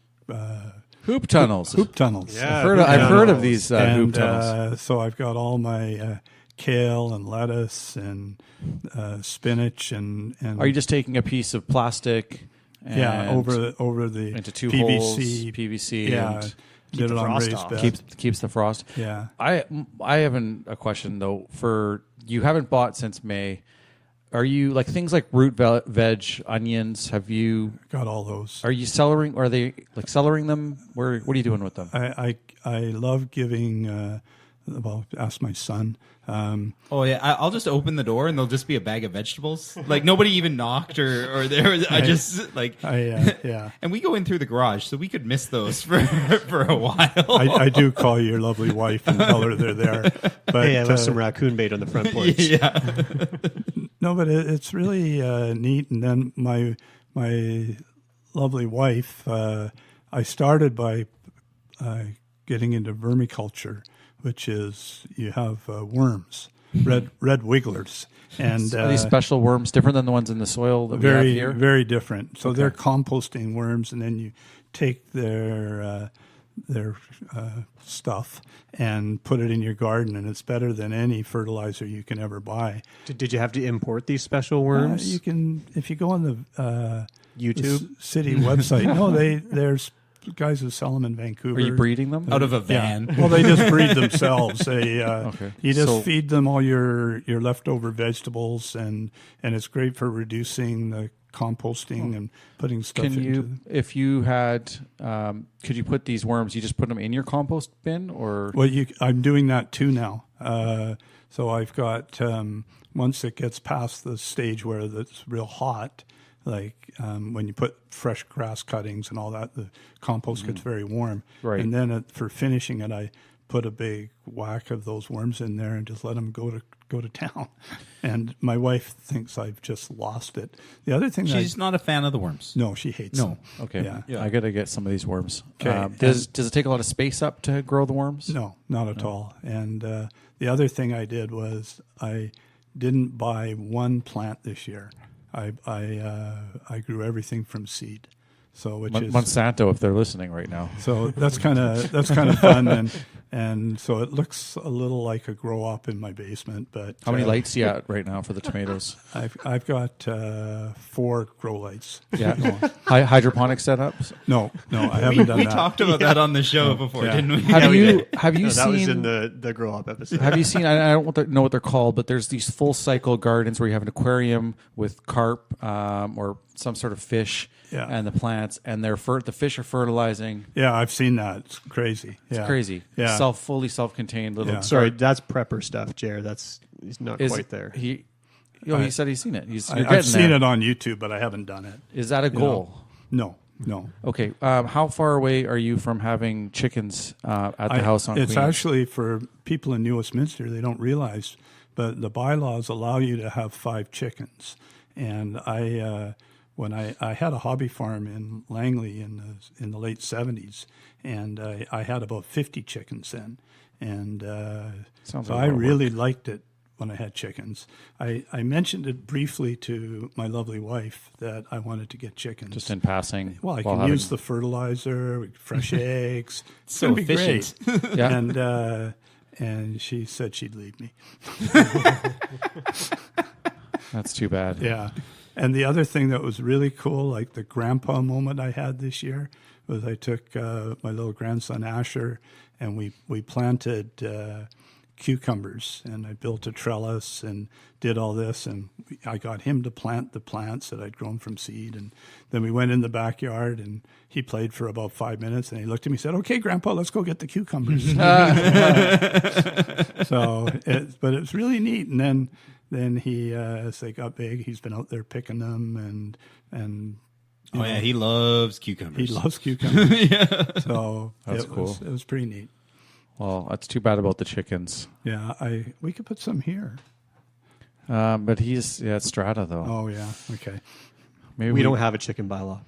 hoop tunnels. Hoop tunnels. Yeah, I've heard of these hoop tunnels. So I've got all my... kale and lettuce and spinach and are you just taking a piece of plastic and over the into two PVC and did it on raised bed. Keeps the frost. Yeah. I have a question though. For you haven't bought since May. Are you like things like root veg, onions? Have you got all those? Are you cellaring? Are they like cellaring them? What are you doing with them? I love giving. Well, ask my son. I'll just open the door and there'll just be a bag of vegetables. Like nobody even knocked or there. And we go in through the garage, so we could miss those for a while. I do call your lovely wife and tell her they're there. But hey, I left some raccoon bait on the front porch. Yeah. No, but it's really neat. And then my lovely wife, I started by getting into vermiculture, which is you have worms, red wigglers, and are these special worms different than the ones in the soil that we have here? Very different. So they're composting worms, and then you take their stuff and put it in your garden, and it's better than any fertilizer you can ever buy. Did you have to import these special worms? You can, if you go on the YouTube city website. No, there's guys who sell them in Vancouver. Are you breeding them out of a van? Yeah. Well, they just breed themselves. They okay. You just feed them all your leftover vegetables, and it's great for reducing the composting and putting stuff into. If you had, could you put these worms? You just put them in your compost bin, or? Well, I'm doing that too now. So I've got once it gets past the stage where it's real hot. Like when you put fresh grass cuttings and all that, the compost gets very warm. Right. And then for finishing it, I put a big whack of those worms in there and just let them go to town. And my wife thinks I've just lost it. The other thing, she's not a fan of the worms. No, she hates them. Okay. Yeah. I got to get some of these worms. Okay. Does it take a lot of space up to grow the worms? No, not at all. And the other thing I did was I didn't buy one plant this year. I grew everything from seed, so which is Monsanto if they're listening right now. So that's kind of fun, and And so it looks a little like a grow up in my basement. But How many lights do you at right now for the tomatoes? I've got 4 grow lights. Yeah, hydroponic setups. No, I haven't done that. We talked about that on the show before, didn't we? Have you No, seen? that was in the grow up episode. Have you seen? I don't know what they're called, but there's these full cycle gardens where you have an aquarium with carp or some sort of fish, and the plants, and the fish are fertilizing. Yeah, I've seen that. It's crazy. It's crazy. Yeah. Fully self-contained little. Yeah. Sorry, that's prepper stuff, Jer. He's not quite there. He said he's seen it. I've seen it on YouTube, but I haven't done it. Is that a goal? No. Okay. How far away are you from having chickens at the house on It's Queen? actually for people in New Westminster. They don't realize, but the bylaws allow you to have 5 chickens. And when I had a hobby farm in Langley in the late 70s, and I had about 50 chickens then. And so I really liked it when I had chickens. I mentioned it briefly to my lovely wife that I wanted to get chickens. Just in passing. Well, I can use the fertilizer, fresh eggs. It's so going to be efficient. great. Yeah. And she said she'd leave me. That's too bad. Yeah. And the other thing that was really cool, like the grandpa moment I had this year, was I took my little grandson Asher and we planted cucumbers, and I built a trellis and did all this, and I got him to plant the plants that I'd grown from seed, and then we went in the backyard and he played for about 5 minutes, and he looked at me and said, "Okay, Grandpa, let's go get the cucumbers." But it was really neat. And then he, as they got big, he's been out there picking them and. Oh yeah, he loves cucumbers. He loves cucumbers. Yeah. So that's cool. It was pretty neat. Well, that's too bad about the chickens. Yeah, we could put some here. But he's at Strata though. Oh yeah, okay. Maybe we don't have a chicken bylaw.